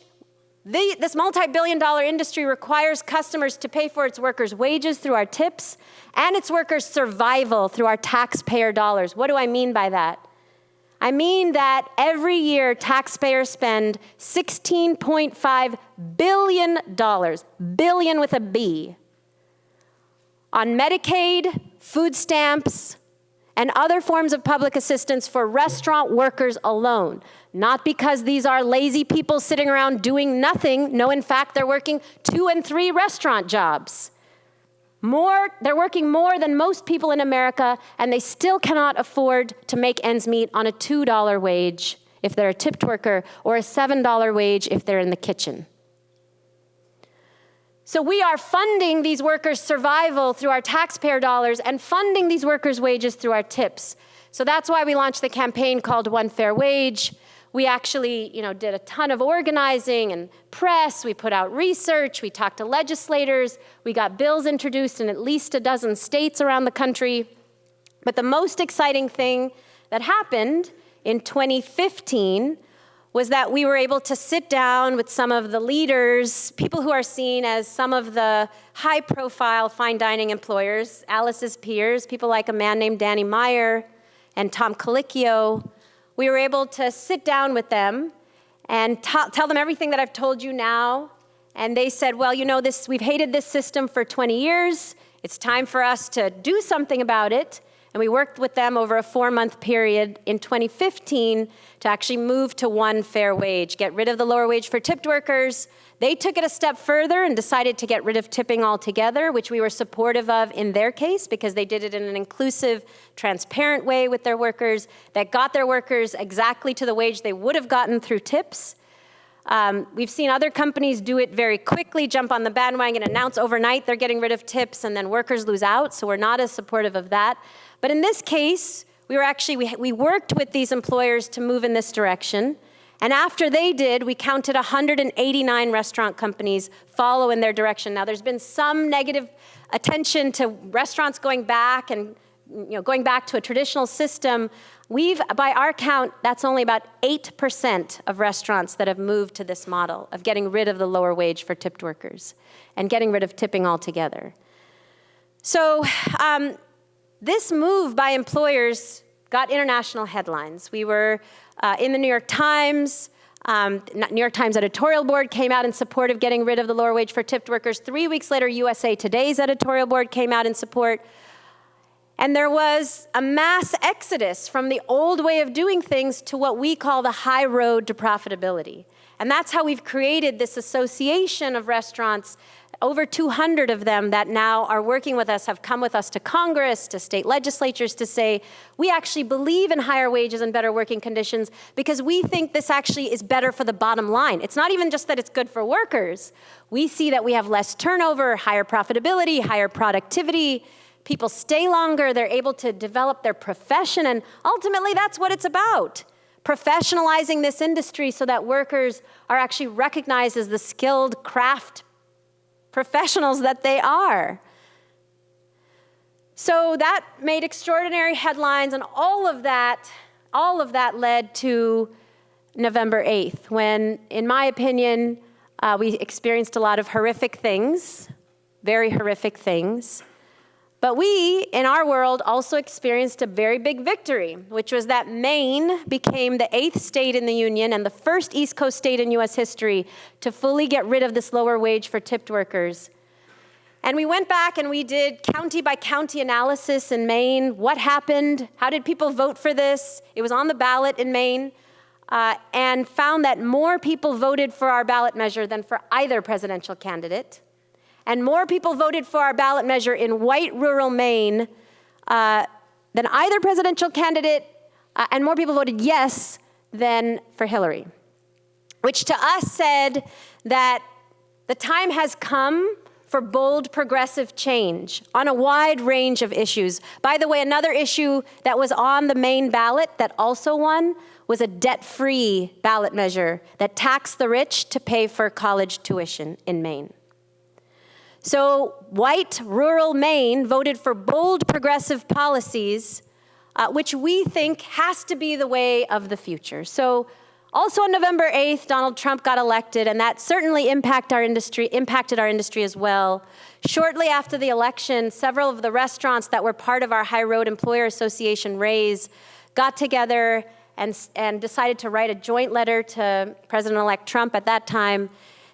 this multi-billion-dollar industry requires customers to pay for its workers' wages through our tips and its workers' survival through our taxpayer dollars. What do I mean by that? I mean that every year taxpayers spend $16.5 billion, billion with a B, on Medicaid, food stamps, and other forms of public assistance for restaurant workers alone. Not because these are lazy people sitting around doing nothing. No, in fact, they're working 2 and 3 restaurant jobs. They're working more than most people in America, and they still cannot afford to make ends meet on a $2 wage if they're a tipped worker, or a $7 wage if they're in the kitchen. So we are funding these workers' survival through our taxpayer dollars and funding these workers' wages through our tips. So that's why we launched the campaign called One Fair Wage. We actually, did a ton of organizing and press. We put out research. We talked to legislators. We got bills introduced in at least a dozen states around the country. But the most exciting thing that happened in 2015 was that we were able to sit down with some of the leaders, people who are seen as some of the high-profile fine dining employers, Alice's peers, people like a man named Danny Meyer and Tom Colicchio. We were able to sit down with them and tell them everything that I've told you now. And they said, well, you know, we've hated this system for 20 years. It's time for us to do something about it. And we worked with them over a 4-month period in 2015 to actually move to one fair wage, get rid of the lower wage for tipped workers. They took it a step further and decided to get rid of tipping altogether, which we were supportive of in their case because they did it in an inclusive, transparent way with their workers that got their workers exactly to the wage they would have gotten through tips. We've seen other companies do it very quickly, jump on the bandwagon, announce overnight they're getting rid of tips, and then workers lose out, so we're not as supportive of that. But in this case, we worked with these employers to move in this direction, and after they did, we counted 189 restaurant companies follow in their direction. Now, there's been some negative attention to restaurants going back and going back to a traditional system. By our count, that's only about 8% of restaurants that have moved to this model of getting rid of the lower wage for tipped workers and getting rid of tipping altogether. So this move by employers got international headlines. We were in the New York Times. New York Times editorial board came out in support of getting rid of the lower wage for tipped workers. 3 weeks later, USA Today's editorial board came out in support. And there was a mass exodus from the old way of doing things to what we call the high road to profitability. And that's how we've created this association of restaurants. Over 200 of them that now are working with us have come with us to Congress, to state legislatures to say, we actually believe in higher wages and better working conditions because we think this actually is better for the bottom line. It's not even just that it's good for workers. We see that we have less turnover, higher profitability, higher productivity. People stay longer, they're able to develop their profession, and ultimately that's what it's about. Professionalizing this industry so that workers are actually recognized as the skilled craft professionals that they are. So that made extraordinary headlines, and all of that led to November 8th, when, in my opinion, we experienced a lot of horrific things, very horrific things. But we, in our world, also experienced a very big victory, which was that Maine became the 8th state in the union and the first East Coast state in US history to fully get rid of this lower wage for tipped workers. And we went back and we did county by county analysis in Maine. What happened? How did people vote for this? It was on the ballot in Maine, and found that more people voted for our ballot measure than for either presidential candidate. And more people voted for our ballot measure in white rural Maine than either presidential candidate, and more people voted yes than for Hillary, which to us said that the time has come for bold progressive change on a wide range of issues. By the way, another issue that was on the Maine ballot that also won was a debt-free ballot measure that taxed the rich to pay for college tuition in Maine. So white, rural Maine voted for bold progressive policies, which we think has to be the way of the future. So also on November 8th, Donald Trump got elected, and that certainly impacted our industry as well. Shortly after the election, several of the restaurants that were part of our High Road Employer Association RAISE got together and decided to write a joint letter to President-elect Trump at that time,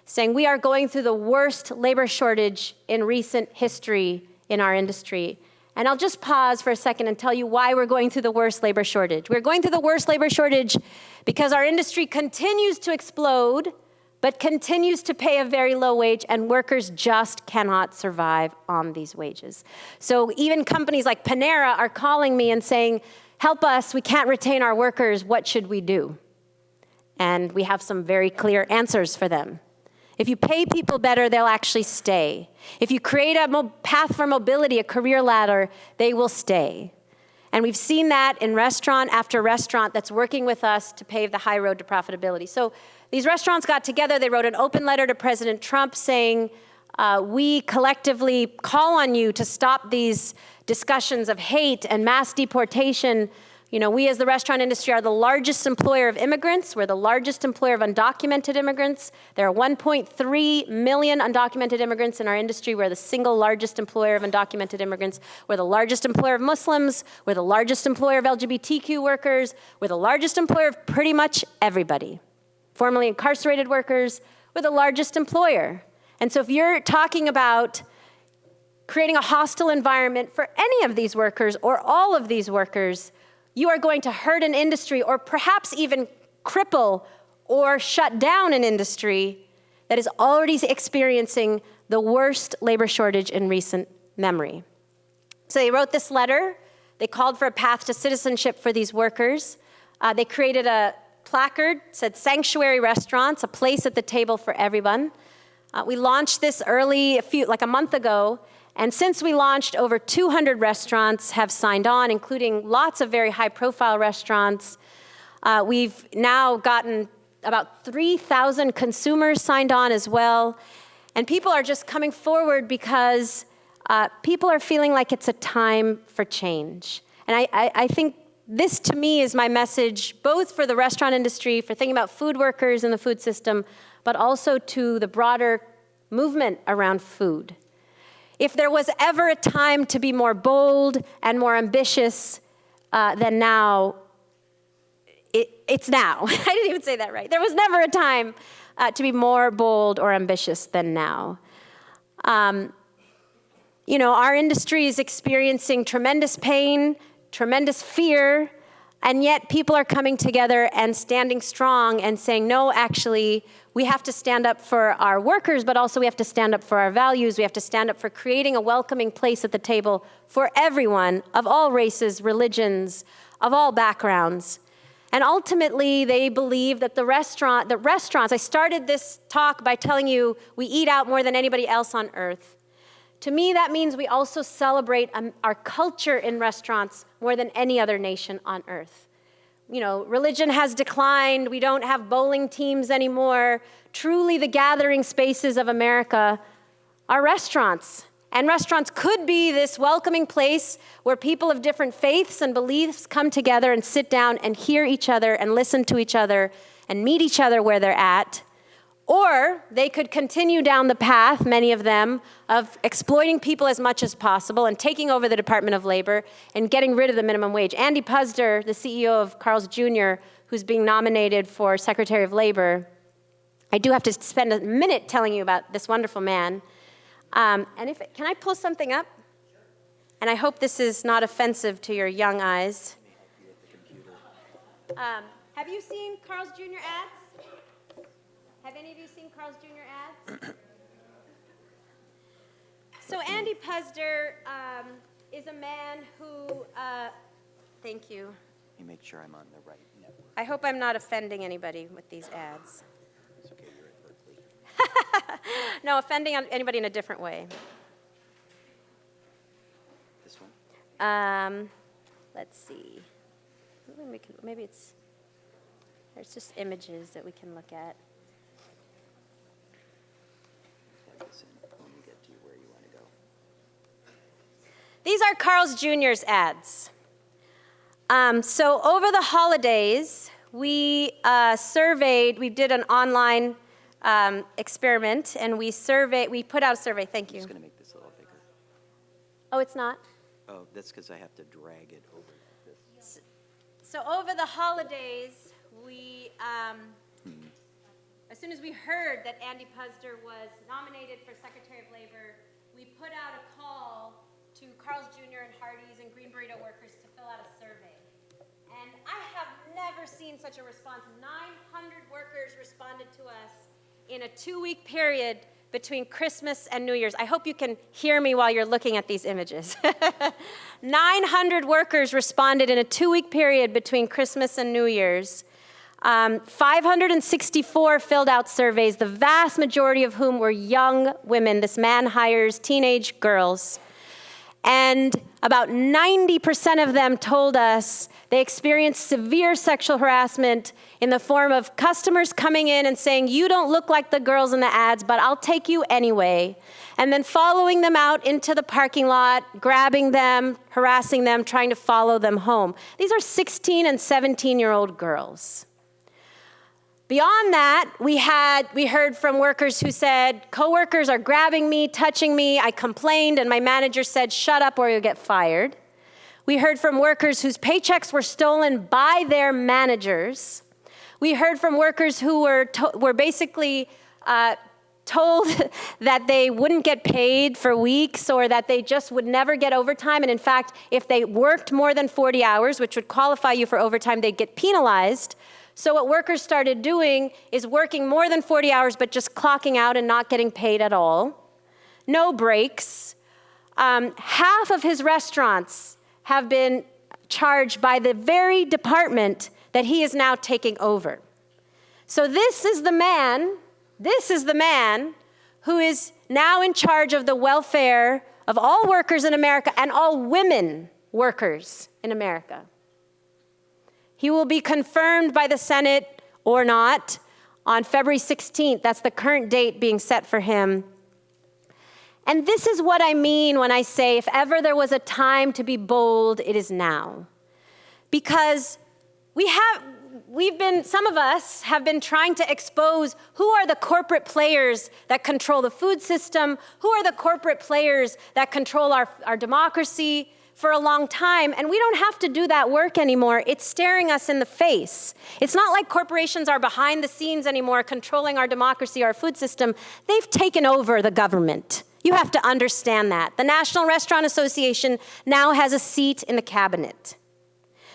saying we are going through the worst labor shortage in recent history in our industry. And I'll just pause for a second and tell you why we're going through the worst labor shortage. We're going through the worst labor shortage because our industry continues to explode, but continues to pay a very low wage, and workers just cannot survive on these wages. So even companies like Panera are calling me and saying, help us, we can't retain our workers, what should we do? And we have some very clear answers for them. If you pay people better, they'll actually stay. If you create a path for mobility, a career ladder, they will stay. And we've seen that in restaurant after restaurant that's working with us to pave the high road to profitability. So these restaurants got together, they wrote an open letter to President Trump saying, we collectively call on you to stop these discussions of hate and mass deportation You know, we as the restaurant industry are the largest employer of immigrants. We're the largest employer of undocumented immigrants. There are 1.3 million undocumented immigrants in our industry. We're the single largest employer of undocumented immigrants. We're the largest employer of Muslims. We're the largest employer of LGBTQ workers. We're the largest employer of pretty much everybody. Formerly incarcerated workers, we're the largest employer. And so if you're talking about creating a hostile environment for any of these workers or all of these workers, you are going to hurt an industry or perhaps even cripple or shut down an industry that is already experiencing the worst labor shortage in recent memory. So they wrote this letter. They called for a path to citizenship for these workers. They created a placard, said sanctuary restaurants, a place at the table for everyone. We launched this early, like a month ago, and since we launched, over 200 restaurants have signed on, including lots of very high-profile restaurants. We've now gotten about 3,000 consumers signed on as well. And people are just coming forward because people are feeling like it's a time for change. And I think this, to me, is my message, both for the restaurant industry, for thinking about food workers in the food system, but also to the broader movement around food. If there was ever a time to be more bold and more ambitious than now, it's now. I didn't even say that right. There was never a time to be more bold or ambitious than now. You know, our industry is experiencing tremendous pain, tremendous fear, and yet people are coming together and standing strong and saying, no, actually, we have to stand up for our workers, but also we have to stand up for our values. We have to stand up for creating a welcoming place at the table for everyone of all races, religions, of all backgrounds. And ultimately, they believe that the restaurants, I started this talk by telling you we eat out more than anybody else on earth. To me, that means we also celebrate our culture in restaurants more than any other nation on earth. You know, religion has declined. We don't have bowling teams anymore. Truly, the gathering spaces of America are restaurants. And restaurants could be this welcoming place where people of different faiths and beliefs come together and sit down and hear each other and listen to each other and meet each other where they're at. Or they could continue down the path, many of them, of exploiting people as much as possible and taking over the Department of Labor and getting rid of the minimum wage. Andy Puzder, the CEO of Carl's Jr., who's being nominated for Secretary of Labor, I do have to spend a minute telling you about this wonderful man. Can I pull something up? And I hope this is not offensive to your young eyes. Have you seen Carl's Jr. ads? Have any of you seen Carl's Jr. ads? So Andy Puzder is a man who, thank you. You make sure I'm on the right network. I hope I'm not offending anybody with these ads. It's okay, you're at Berkeley. No, offending anybody in a different way. This one? Let's see. Maybe there's just images that we can look at. When we get to where you want to go. These are Carl's Jr.'s ads. So over the holidays, we did an online experiment, and we put out a survey. Thank you. I'm just going to make this a little bigger. Oh, it's not? Oh, that's because I have to drag it over this. So over the holidays, we, as soon as we heard that Andy Puzder was nominated for Secretary of Labor, we put out a call to Carl's Jr. and Hardee's and Green Burrito workers to fill out a survey. And I have never seen such a response. 900 workers responded to us in a 2-week period between Christmas and New Year's. I hope you can hear me while you're looking at these images. 900 workers responded in a 2-week period between Christmas and New Year's. 564 filled out surveys, the vast majority of whom were young women. This man hires teenage girls. And about 90% of them told us They experience severe sexual harassment in the form of customers coming in and saying, you don't look like the girls in the ads, but I'll take you anyway. And then following them out into the parking lot, grabbing them, harassing them, trying to follow them home. These are 16 and 17-year-old girls. Beyond that, we heard from workers who said, coworkers are grabbing me, touching me. I complained, and my manager said, shut up or you'll get fired. We heard from workers whose paychecks were stolen by their managers. We heard from workers who were basically told that they wouldn't get paid for weeks or that they just would never get overtime. And in fact, if they worked more than 40 hours, which would qualify you for overtime, they'd get penalized. So what workers started doing is working more than 40 hours, but just clocking out and not getting paid at all. No breaks. Half of his restaurants have been charged by the very department that he is now taking over. So this is the man who is now in charge of the welfare of all workers in America and all women workers in America. He will be confirmed by the Senate or not on February 16th. That's the current date being set for him. And this is what I mean when I say, if ever there was a time to be bold, it is now. Because some of us have been trying to expose who are the corporate players that control the food system, who are the corporate players that control our democracy, for a long time, and we don't have to do that work anymore. It's staring us in the face. It's not like corporations are behind the scenes anymore controlling our democracy, our food system. They've taken over the government. You have to understand that. The National Restaurant Association now has a seat in the cabinet.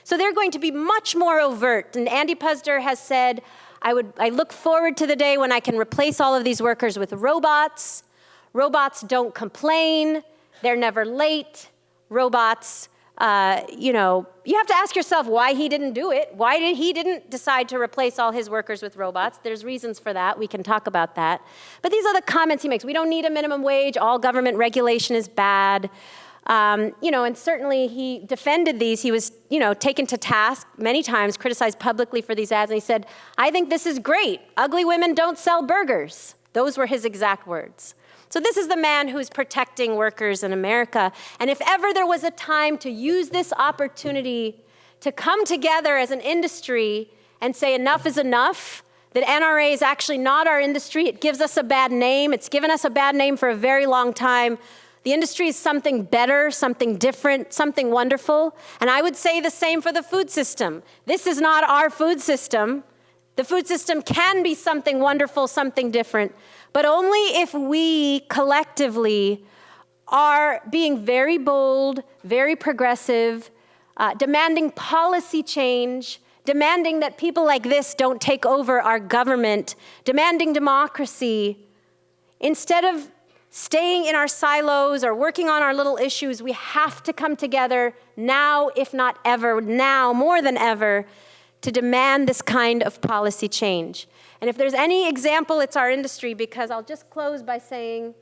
So they're going to be much more overt, and Andy Puzder has said, I look forward to the day when I can replace all of these workers with robots. Robots don't complain. They're never late. Robots, you have to ask yourself why he didn't do it. Why he didn't decide to replace all his workers with robots? There's reasons for that. We can talk about that. But these are the comments he makes. We don't need a minimum wage. All government regulation is bad. And certainly he defended these. He was, taken to task many times, criticized publicly for these ads. And he said, I think this is great. Ugly women don't sell burgers. Those were his exact words. So this is the man who's protecting workers in America. And if ever there was a time to use this opportunity to come together as an industry and say enough is enough, that NRA is actually not our industry, it gives us a bad name, it's given us a bad name for a very long time. The industry is something better, something different, something wonderful. And I would say the same for the food system. This is not our food system. The food system can be something wonderful, something different, but only if we collectively are being very bold, very progressive, demanding policy change, demanding that people like this don't take over our government, demanding democracy. Instead of staying in our silos or working on our little issues, we have to come together now, if not ever, now more than ever, to demand this kind of policy change. And if there's any example, it's our industry, because I'll just close by saying,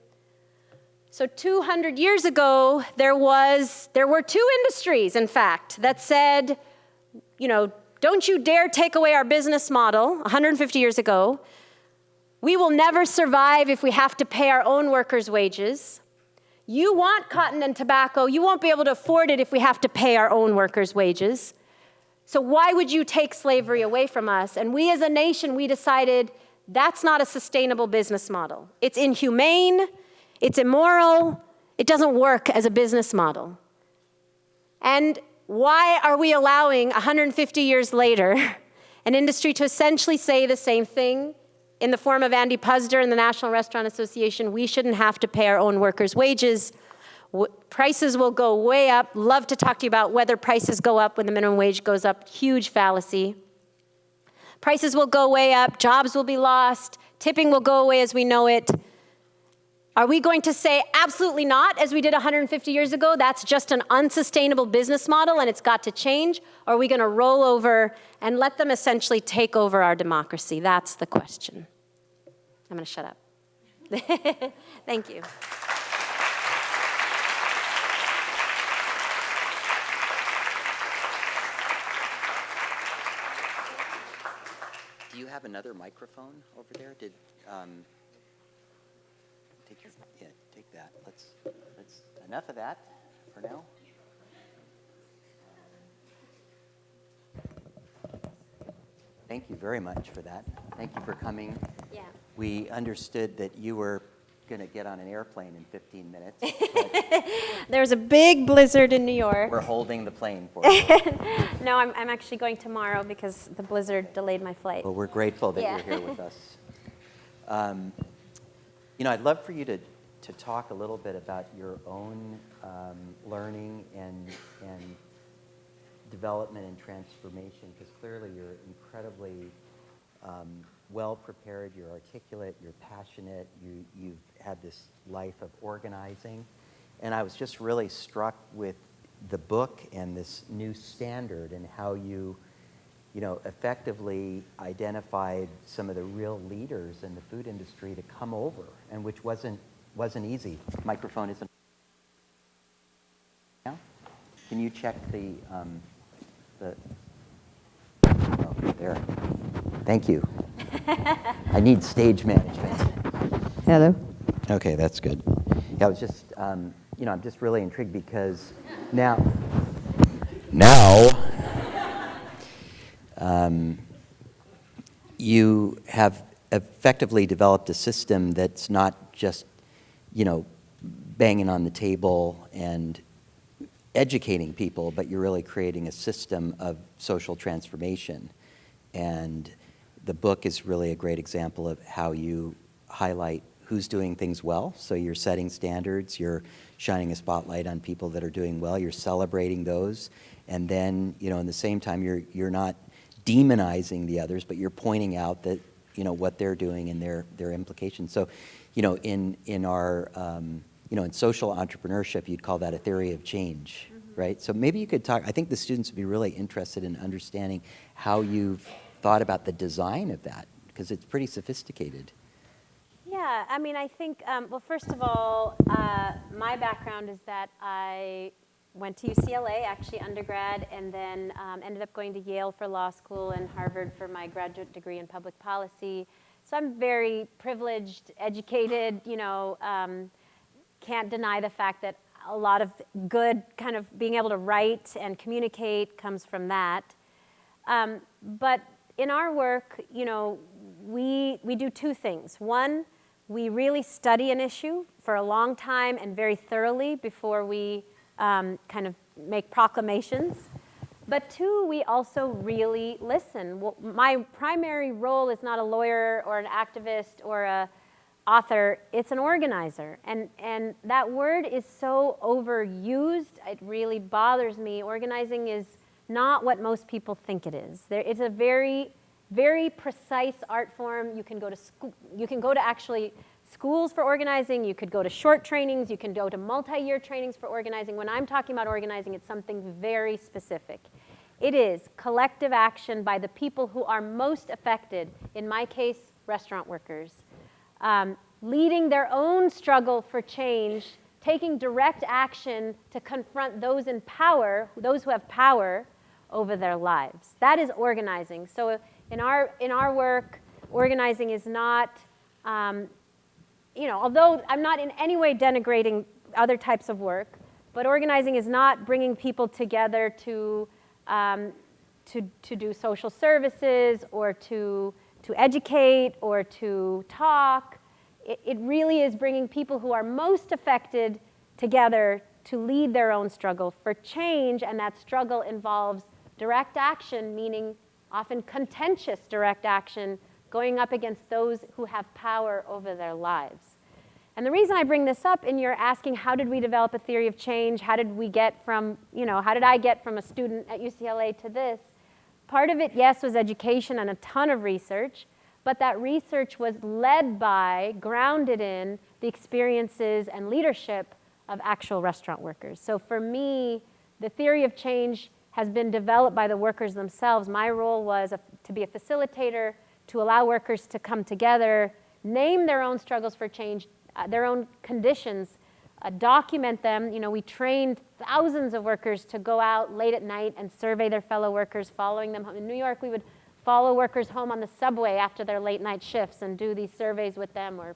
so 200 years ago, there were two industries, in fact, that said, don't you dare take away our business model, 150 years ago. We will never survive if we have to pay our own workers' wages. You want cotton and tobacco, you won't be able to afford it if we have to pay our own workers' wages. So why would you take slavery away from us? And we as a nation, we decided that's not a sustainable business model. It's inhumane, it's immoral, it doesn't work as a business model. And why are we allowing 150 years later an industry to essentially say the same thing in the form of Andy Puzder and the National Restaurant Association? We shouldn't have to pay our own workers' wages. Prices will go way up. Love to talk to you about whether prices go up when the minimum wage goes up. Huge fallacy. Prices will go way up. Jobs will be lost. Tipping will go away as we know it. Are we going to say absolutely not, as we did 150 years ago? That's just an unsustainable business model and it's got to change? Or are we going to roll over and let them essentially take over our democracy? That's the question. I'm going to shut up. Thank you. Do you have another microphone over there? Take that. Let's enough of that for now. Thank you very much for that. Thank you for coming. Yeah. We understood that you were going to get on an airplane in 15 minutes. There's a big blizzard in New York. We're holding the plane for you. No, I'm actually going tomorrow because the blizzard delayed my flight. Well, we're grateful that you're here with us. I'd love for you to talk a little bit about your own learning and development and transformation, because clearly you're incredibly well prepared, you're articulate, you're passionate, you've had this life of organizing. And I was just really struck with the book and this new standard and how you effectively identified some of the real leaders in the food industry to come over, and which wasn't easy. Microphone isn't. Now, can you check the oh, there. Thank you. I need stage management. Hello. Okay, that's good. Yeah, I was just, I'm just really intrigued because now, you have effectively developed a system that's not just, banging on the table and educating people, but you're really creating a system of social transformation. And the book is really a great example of how you highlight who's doing things well. So you're setting standards, you're shining a spotlight on people that are doing well, you're celebrating those, and then, in the same time, you're not demonizing the others, but you're pointing out that, what they're doing and their implications. So, in our, in social entrepreneurship, you'd call that a theory of change, right? So maybe you could talk, I think the students would be really interested in understanding how you've thought about the design of that, because it's pretty sophisticated. Yeah, I think, well, first of all, my background is that I went to UCLA, actually undergrad, and then ended up going to Yale for law school and Harvard for my graduate degree in public policy. So I'm very privileged, educated, can't deny the fact that a lot of good kind of being able to write and communicate comes from that. But in our work, we do two things. One, we really study an issue for a long time and very thoroughly before we kind of make proclamations. But two, we also really listen. Well, my primary role is not a lawyer or an activist or a author, it's an organizer. And that word is so overused, it really bothers me. Organizing is not what most people think it is. It's a very, very precise art form. You can go to school, you can go to actually schools for organizing, you could go to short trainings, you can go to multi-year trainings for organizing. When I'm talking about organizing, it's something very specific. It is collective action by the people who are most affected, in my case, restaurant workers, leading their own struggle for change, taking direct action to confront those in power, those who have power over their lives. That is organizing. So in our work, organizing is not, although I'm not in any way denigrating other types of work, but organizing is not bringing people together to do social services or to educate or to talk. It really is bringing people who are most affected together to lead their own struggle for change, and that struggle involves direct action, meaning often contentious direct action, going up against those who have power over their lives. And the reason I bring this up, and you're asking how did we develop a theory of change, how did we get from, how did I get from a student at UCLA to this? Part of it, yes, was education and a ton of research, but that research was led by, grounded in, the experiences and leadership of actual restaurant workers. So for me, the theory of change has been developed by the workers themselves. My role was to be a facilitator, to allow workers to come together, name their own struggles for change, their own conditions, document them. We trained thousands of workers to go out late at night and survey their fellow workers, following them home. In New York, we would follow workers home on the subway after their late night shifts and do these surveys with them. Or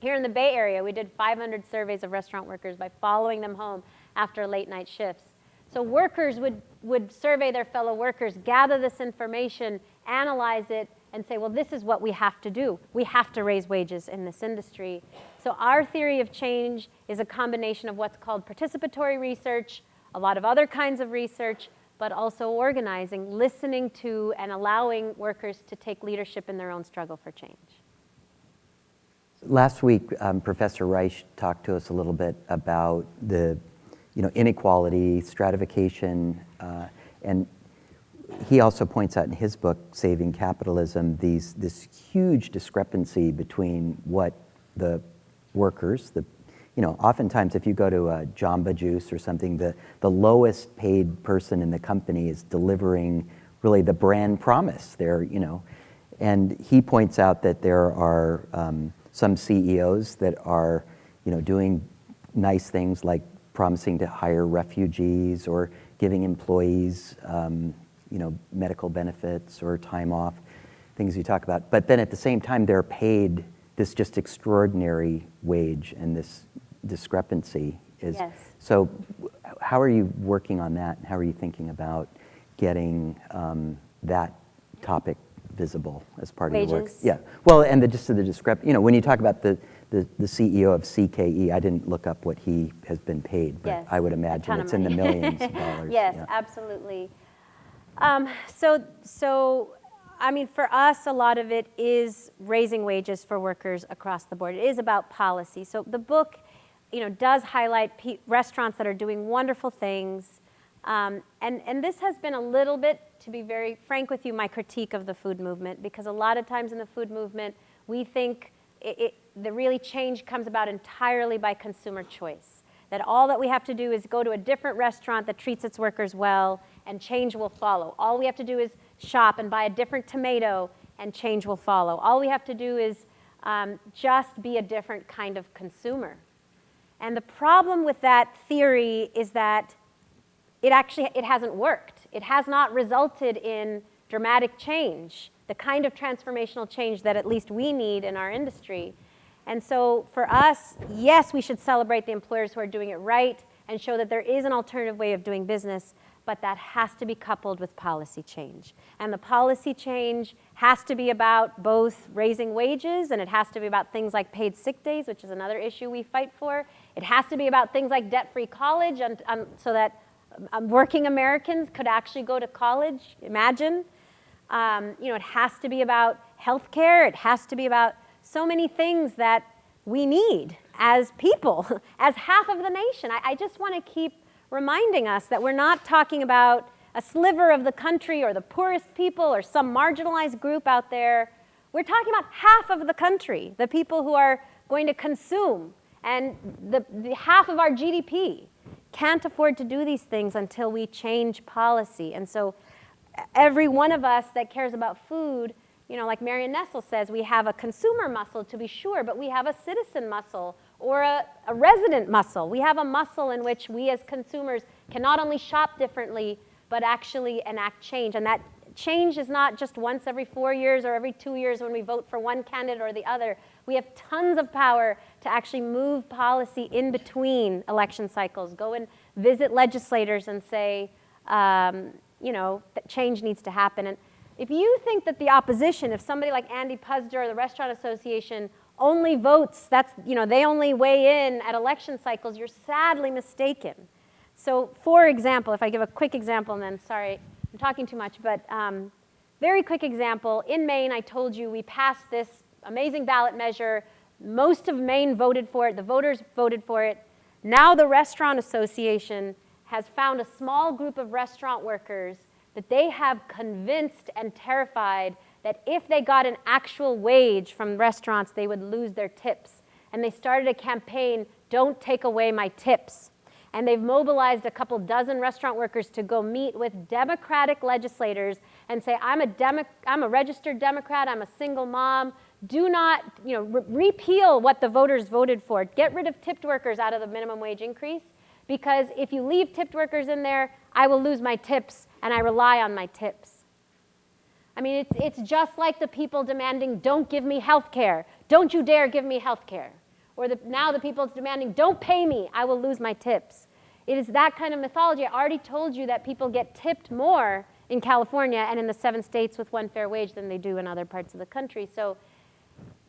here in the Bay Area, we did 500 surveys of restaurant workers by following them home after late night shifts. So workers would survey their fellow workers, gather this information, analyze it, and say, well, this is what we have to do. We have to raise wages in this industry. So our theory of change is a combination of what's called participatory research, a lot of other kinds of research, but also organizing, listening to, and allowing workers to take leadership in their own struggle for change. Last week, Professor Reich talked to us a little bit about the inequality, stratification, and he also points out in his book, Saving Capitalism, this huge discrepancy between what the workers, oftentimes if you go to a Jamba Juice or something, the lowest paid person in the company is delivering really the brand promise there, and he points out that there are some CEOs that are, doing nice things like promising to hire refugees or giving employees, medical benefits or time off, things you talk about. But then at the same time, they're paid this just extraordinary wage, and this discrepancy is. Yes. So how are you working on that? How are you thinking about getting that topic visible as part of your work? Wages? Yeah. Well, and the discrepancy, when you talk about the CEO of CKE, I didn't look up what he has been paid, but Yes, I would a ton imagine of it's in the money. millions of dollars. Yes, Yeah. absolutely. For us, a lot of it is raising wages for workers across the board. It is about policy. So the book, does highlight restaurants that are doing wonderful things. And this has been a little bit, to be very frank with you, my critique of the food movement, because a lot of times in the food movement, we think the really change comes about entirely by consumer choice. That all that we have to do is go to a different restaurant that treats its workers well, and change will follow. All we have to do is shop and buy a different tomato, and change will follow. All we have to do is just be a different kind of consumer. And the problem with that theory is that it hasn't worked. It has not resulted in dramatic change, the kind of transformational change that at least we need in our industry. And so for us, yes, we should celebrate the employers who are doing it right and show that there is an alternative way of doing business, but that has to be coupled with policy change. And the policy change has to be about both raising wages, and it has to be about things like paid sick days, which is another issue we fight for. It has to be about things like debt-free college, so that working Americans could actually go to college, imagine. It has to be about healthcare. It has to be about so many things that we need as people, as half of the nation. I just want to keep reminding us that we're not talking about a sliver of the country or the poorest people or some marginalized group out there. We're talking about half of the country, the people who are going to consume, and the half of our GDP can't afford to do these things until we change policy. And so every one of us that cares about food, like Marion Nestle says, we have a consumer muscle to be sure, but we have a citizen muscle or a resident muscle. We have a muscle in which we as consumers can not only shop differently, but actually enact change. And that change is not just once every 4 years or every 2 years when we vote for one candidate or the other. We have tons of power to actually move policy in between election cycles. Go and visit legislators and say, that change needs to happen. And if you think that the opposition, if somebody like Andy Puzder or the Restaurant Association only votes, they only weigh in at election cycles, you're sadly mistaken. So for example, if I give a quick example, and then sorry, I'm talking too much, but very quick example. In Maine, I told you we passed this amazing ballot measure. Most of Maine voted for it. The voters voted for it. Now the Restaurant Association has found a small group of restaurant workers that they have convinced and terrified that if they got an actual wage from restaurants, they would lose their tips. And they started a campaign, "Don't take away my tips." And they've mobilized a couple dozen restaurant workers to go meet with Democratic legislators and say, I'm a registered Democrat, I'm a single mom, do not repeal what the voters voted for. Get rid of tipped workers out of the minimum wage increase, because if you leave tipped workers in there, I will lose my tips, and I rely on my tips. I mean, it's just like the people demanding, don't give me health care. Don't you dare give me health care. Or now the people demanding, don't pay me, I will lose my tips. It is that kind of mythology. I already told you that people get tipped more in California and in the 7 states with one fair wage than they do in other parts of the country. So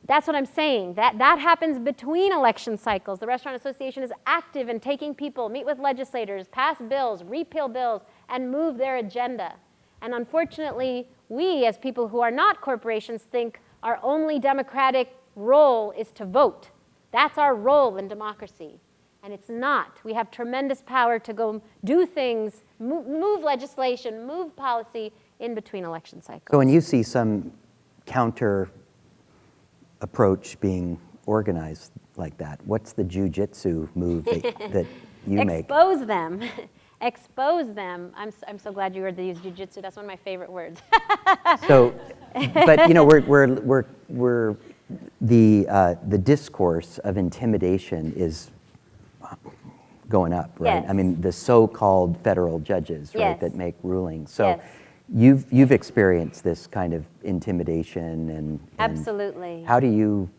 that's what I'm saying. That happens between election cycles. The Restaurant Association is active in taking people, meet with legislators, pass bills, repeal bills, and move their agenda. And unfortunately, we as people who are not corporations think our only democratic role is to vote. That's our role in democracy. And it's not. We have tremendous power to go do things, move legislation, move policy in between election cycles. So when you see some counter approach being organized like that, what's the jujitsu move that you make? Expose them. Expose them. I'm so glad you heard they use jujitsu. That's one of my favorite words. So, but you know, we're the discourse of intimidation is going up, right? Yes. I mean, the so-called federal judges, right, Yes. that make rulings. So Yes. you've experienced this kind of intimidation and Absolutely. how do you?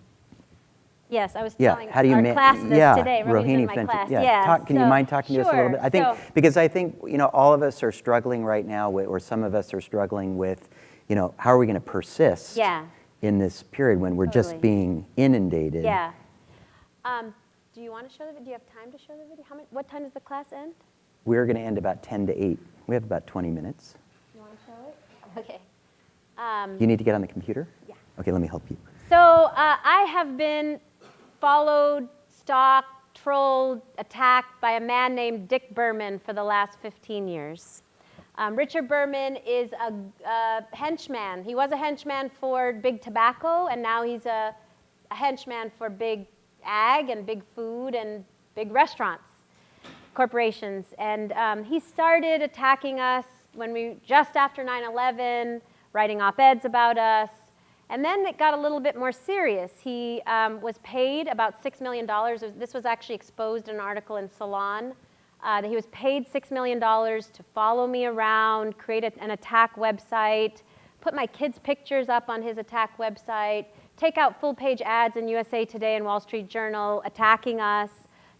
Yes, I was Yeah, telling how do you our class this today. Rohini's in my Fenton, class. yeah. Can you mind talking to us a little bit? I think So, because I think all of us are struggling right now, or some of us are struggling with, how are we going to persist Yeah. in this period when we're just Totally. being inundated? yeah. Do you want to show the video? Do you have time to show the video? What time does the class end? We're going to end about 10 to 8. We have about 20 minutes. You want to show it? Okay. You need to get on the computer? Yeah. Okay, let me help you. So I have been followed, stalked, trolled, attacked by a man named Dick Berman for the last 15 years. Richard Berman is a henchman. He was a henchman for Big Tobacco, and now he's a henchman for Big Ag and Big Food and big restaurants, corporations. And he started attacking us just after 9/11, writing op-eds about us. And then it got a little bit more serious. He was paid about $6 million. This was actually exposed in an article in Salon. That he was paid $6 million to follow me around, create an attack website, put my kids' pictures up on his attack website, take out full-page ads in USA Today and Wall Street Journal attacking us.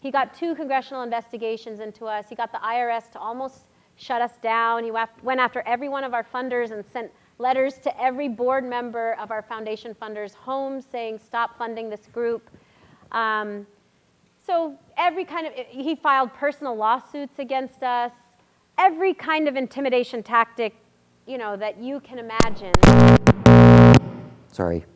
He got 2 congressional investigations into us. He got the IRS to almost shut us down. He went after every one of our funders and sent letters to every board member of our foundation funders' homes saying, stop funding this group. So he filed personal lawsuits against us, every kind of intimidation tactic, that you can imagine. Sorry.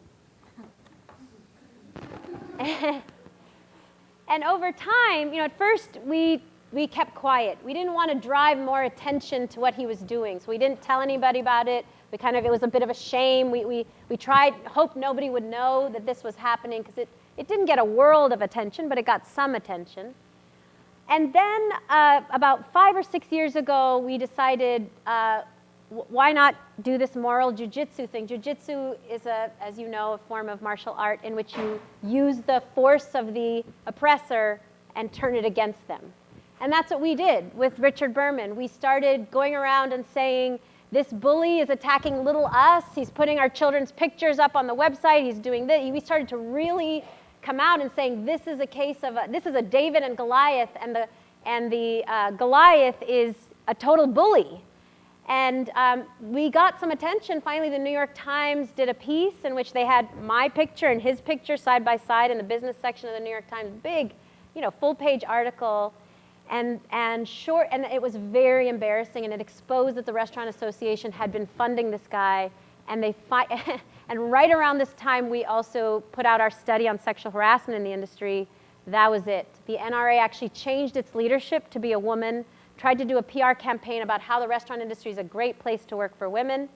And over time, at first we kept quiet. We didn't want to drive more attention to what he was doing, so we didn't tell anybody about it. It was a bit of a shame. We hoped nobody would know that this was happening because it didn't get a world of attention, but it got some attention. And then about 5 or 6 years ago, we decided, why not do this moral jujitsu thing? Jujitsu is, as you know, a form of martial art in which you use the force of the oppressor and turn it against them. And that's what we did with Richard Berman. We started going around and saying, this bully is attacking little us. He's putting our children's pictures up on the website. He's doing this. We started to really come out and saying, this is a case of this is a David and Goliath, and the Goliath is a total bully. And we got some attention. Finally, the New York Times did a piece in which they had my picture and his picture side by side in the business section of the New York Times. Big, full-page article, and it was very embarrassing. And it exposed that the Restaurant Association had been funding this guy, and and right around this time, we also put out our study on sexual harassment in the industry. That was it. The NRA actually changed its leadership to be a woman. Tried to do a PR campaign about how the restaurant industry is a great place to work for women,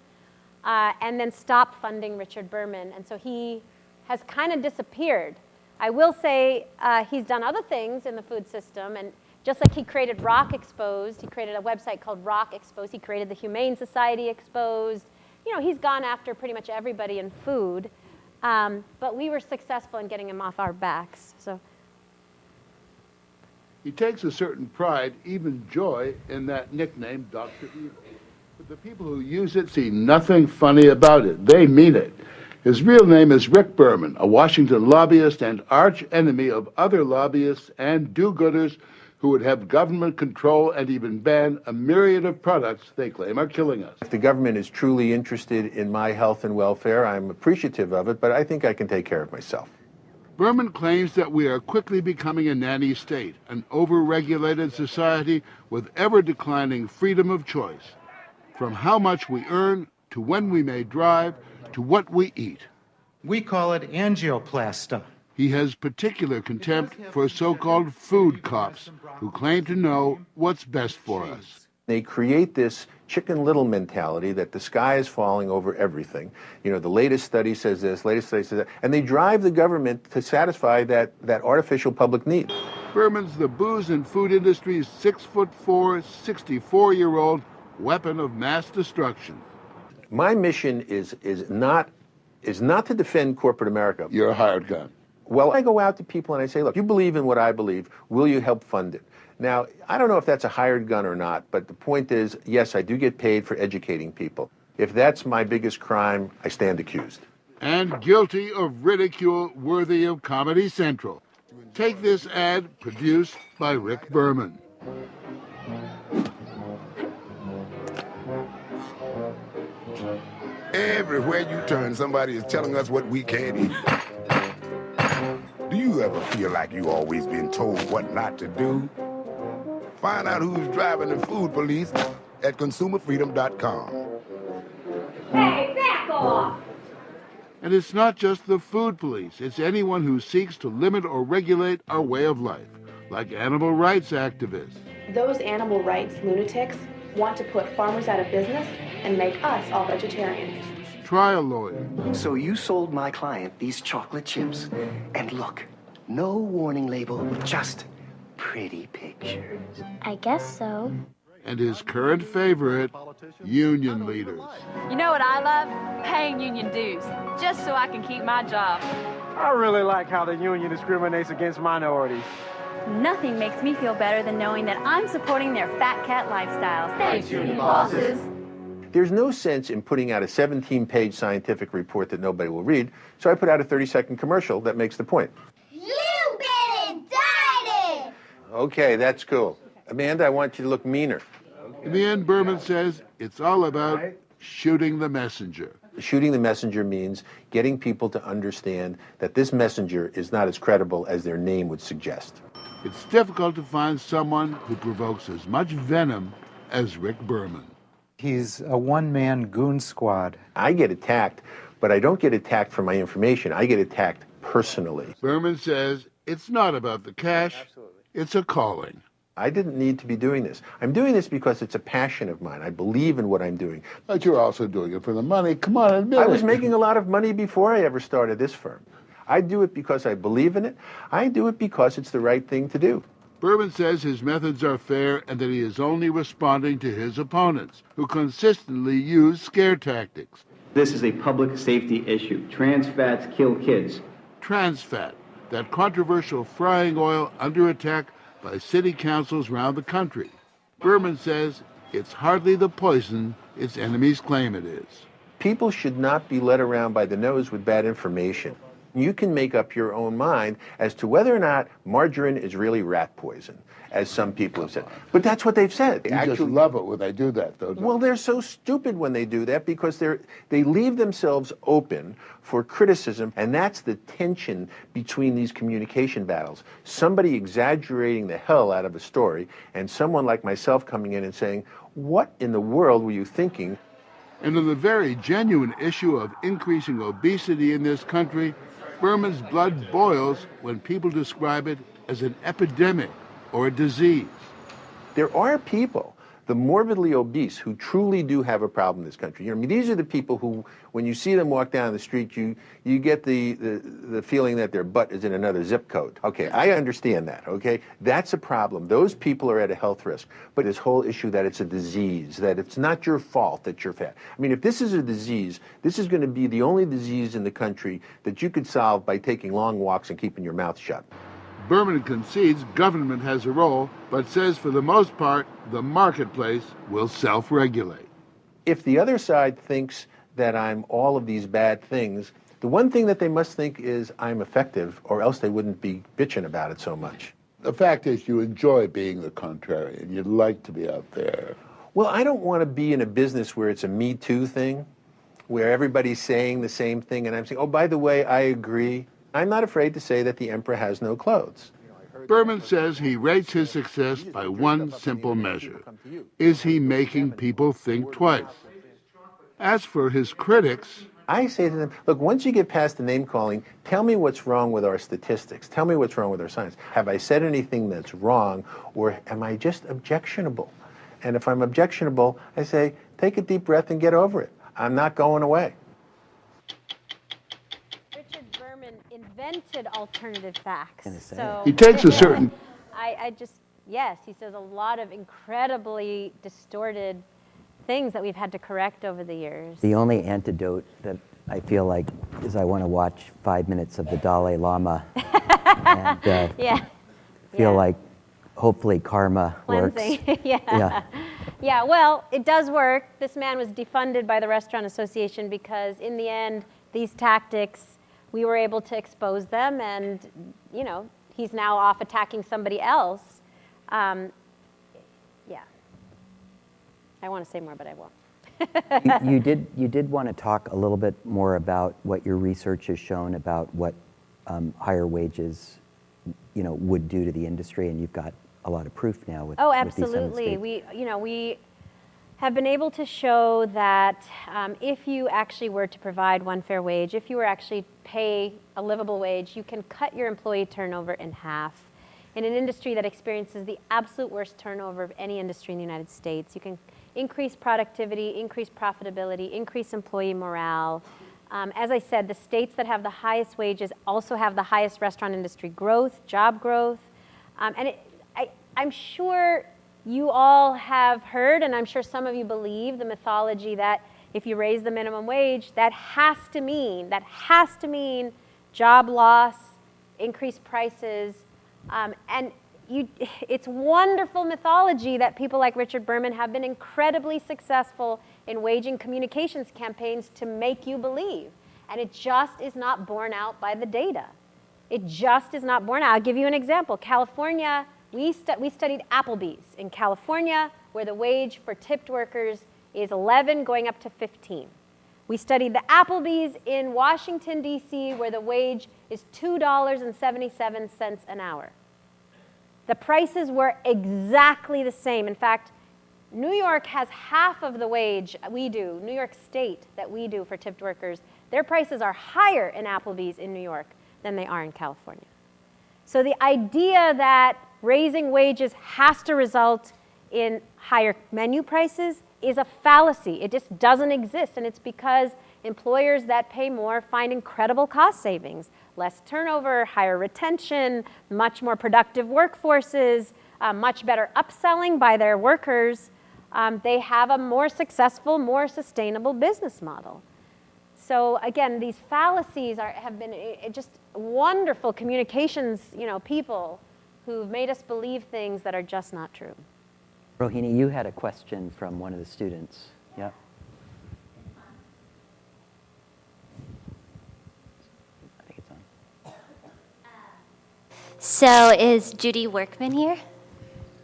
and then stopped funding Richard Berman. And so he has kind of disappeared. I will say he's done other things in the food system, and just like he created Rock Exposed, he created a website called Rock Exposed, he created the Humane Society Exposed. He's gone after pretty much everybody in food, but we were successful in getting him off our backs. So. He takes a certain pride, even joy, in that nickname, Dr. Evil. The people who use it see nothing funny about it. They mean it. His real name is Rick Berman, a Washington lobbyist and arch enemy of other lobbyists and do-gooders who would have government control and even ban a myriad of products they claim are killing us. If the government is truly interested in my health and welfare, I'm appreciative of it, but I think I can take care of myself. Berman claims that we are quickly becoming a nanny state, an over-regulated society with ever-declining freedom of choice, from how much we earn to when we may drive to what we eat. We call it angioplasty. He has particular contempt for so-called food cops who claim to know what's best for us. They create this Chicken Little mentality that the sky is falling over everything. You know, the latest study says this, latest study says that, and they drive the government to satisfy that artificial public need. Berman's the booze and food industry's 6'4", 64-year-old weapon of mass destruction. My mission is not to defend corporate America. You're a hired gun. Well, I go out to people and I say, look, you believe in what I believe, will you help fund it? Now, I don't know if that's a hired gun or not, but the point is, yes, I do get paid for educating people. If that's my biggest crime, I stand accused. And guilty of ridicule worthy of Comedy Central. Take this ad produced by Rick Berman. Everywhere you turn, somebody is telling us what we can't eat. Do you ever feel like you always been told what not to do? Find out who's driving the food police at consumerfreedom.com. Hey, back off! And it's not just the food police, it's anyone who seeks to limit or regulate our way of life, like animal rights activists. Those animal rights lunatics want to put farmers out of business and make us all vegetarians. Try a lawyer. So you sold my client these chocolate chips, and look, no warning label, just pretty pictures. I guess so. And his current favorite, union leaders. You know what I love? Paying union dues, just so I can keep my job. I really like how the union discriminates against minorities. Nothing makes me feel better than knowing that I'm supporting their fat cat lifestyles. Thanks, union bosses. There's no sense in putting out a 17-page scientific report that nobody will read, so I put out a 30-second commercial that makes the point. You've been indicted! Okay, that's cool. Amanda, I want you to look meaner. In the end, Berman says it's all about shooting the messenger. Shooting the messenger means getting people to understand that this messenger is not as credible as their name would suggest. It's difficult to find someone who provokes as much venom as Rick Berman. He's a one-man goon squad. I get attacked, but I don't get attacked for my information. I get attacked personally. Berman says it's not about the cash, it's a calling. I didn't need to be doing this. I'm doing this because it's a passion of mine. I believe in what I'm doing. But you're also doing it for the money. Come on, admit it. I was making a lot of money before I ever started this firm. I do it because I believe in it. I do it because it's the right thing to do. Berman says his methods are fair and that he is only responding to his opponents, who consistently use scare tactics. This is a public safety issue. Trans fats kill kids. Trans fat, that controversial frying oil under attack by city councils around the country. Berman says it's hardly the poison its enemies claim it is. People should not be led around by the nose with bad information. You can make up your own mind as to whether or not margarine is really rat poison, as some people have said. But that's what they've said. You just love it when they do that, though. Well, they're so stupid when they do that because they leave themselves open for criticism, and that's the tension between these communication battles. Somebody exaggerating the hell out of a story, and someone like myself coming in and saying, "What in the world were you thinking?" And on the very genuine issue of increasing obesity in this country, Berman's blood boils when people describe it as an epidemic or a disease. There are people, the morbidly obese, who truly do have a problem in this country. You know, I mean, these are the people who, when you see them walk down the street, you get the feeling that their butt is in another zip code. Okay, I understand that, okay? That's a problem. Those people are at a health risk. But this whole issue that it's a disease, that it's not your fault that you're fat. I mean, if this is a disease, this is going to be the only disease in the country that you could solve by taking long walks and keeping your mouth shut. Berman concedes government has a role, but says for the most part, the marketplace will self-regulate. if the other side thinks that I'm all of these bad things, the one thing that they must think is I'm effective, or else they wouldn't be bitching about it so much. The fact is you enjoy being the contrarian. You'd like to be out there. Well, I don't want to be in a business where it's a Me Too thing, where everybody's saying the same thing, and I'm saying, oh, by the way, I agree. I'm not afraid to say that the emperor has no clothes. Berman says he rates his success by one simple measure. Is he making people think twice? As for his critics, I say to them, look, once you get past the name calling, tell me what's wrong with our statistics. Tell me what's wrong with our science. Have I said anything that's wrong, or am I just objectionable? And if I'm objectionable, I say, take a deep breath and get over it. I'm not going away. Richard Berman invented alternative facts. So he takes a certain... Yes, he says a lot of incredibly distorted things that we've had to correct over the years. The only antidote that I feel like is I want to watch 5 minutes of the Dalai Lama and feel like hopefully karma Cleansing. works. Yeah, well, it does work. This man was defunded by the Restaurant Association because in the end, these tactics, we were able to expose them, and, you know, he's now off attacking somebody else. I want to say more, but I won't. you did want to talk a little bit more about what your research has shown about what higher wages, you know, would do to the industry, and you've got a lot of proof now with absolutely. With these We have been able to show that if you actually were to provide one fair wage, if you were actually pay a livable wage, you can cut your employee turnover in half. In an industry that experiences the absolute worst turnover of any industry in the United States, you can increase productivity, increase profitability, increase employee morale. As I said, the states that have the highest wages also have the highest restaurant industry growth, job growth. I'm sure you all have heard, and I'm sure some of you believe, the mythology that if you raise the minimum wage, that has to mean job loss, increased prices, it's wonderful mythology that people like Richard Berman have been incredibly successful in waging communications campaigns to make you believe. And it just is not borne out by the data. It just is not borne out. I'll give you an example. California, we studied Applebee's in California, where the wage for tipped workers is 11 going up to 15. We studied the Applebee's in Washington, D.C., where the wage is $2.77 an hour. The prices were exactly the same. In fact, New York has half of the wage we do, New York State that we do for tipped workers. Their prices are higher in Applebee's in New York than they are in California. So the idea that raising wages has to result in higher menu prices is a fallacy. It just doesn't exist, and it's because employers that pay more find incredible cost savings. Less turnover, higher retention, much more productive workforces, much better upselling by their workers. They have a more successful, more sustainable business model. So again, these fallacies have been just wonderful communications, people who've made us believe things that are just not true. Rohini, you had a question from one of the students. Yeah. I think it's on. So is Judy Workman here?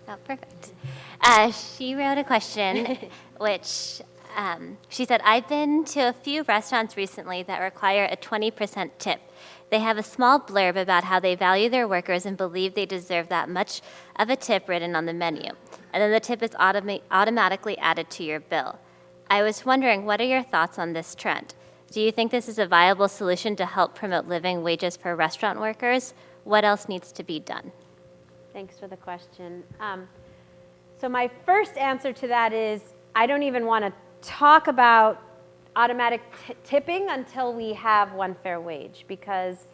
Oh, perfect. She wrote a question, which she said, I've been to a few restaurants recently that require a 20% tip. They have a small blurb about how they value their workers and believe they deserve that much of a tip written on the menu. And then the tip is automatically added to your bill. I was wondering, what are your thoughts on this trend? Do you think this is a viable solution to help promote living wages for restaurant workers? What else needs to be done? Thanks for the question. So my first answer to that is I don't even want to talk about automatic tipping until we have one fair wage, because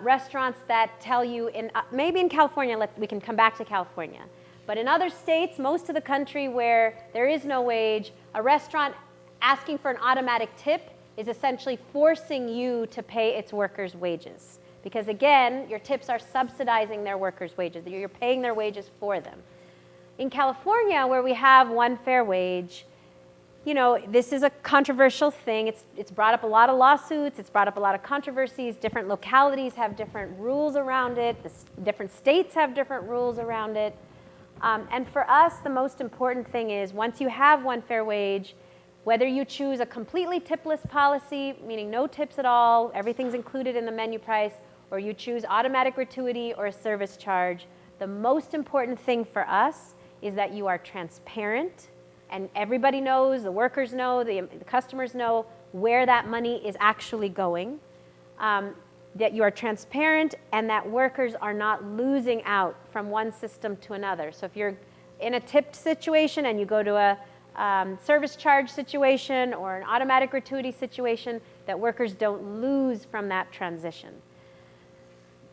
restaurants that tell you, maybe in California, we can come back to California, but in other states, most of the country where there is no wage, a restaurant asking for an automatic tip is essentially forcing you to pay its workers' wages. Because again, your tips are subsidizing their workers' wages. You're paying their wages for them. In California, where we have one fair wage, you know, this is a controversial thing. It's brought up a lot of lawsuits. It's brought up a lot of controversies. Different localities have different rules around it. Different states have different rules around it. And for us, the most important thing is once you have one fair wage, whether you choose a completely tipless policy, meaning no tips at all, everything's included in the menu price, or you choose automatic gratuity or a service charge, the most important thing for us is that you are transparent and everybody knows, the workers know, the customers know where that money is actually going, that you are transparent and that workers are not losing out from one system to another. So if you're in a tipped situation and you go to a service charge situation or an automatic gratuity situation, that workers don't lose from that transition.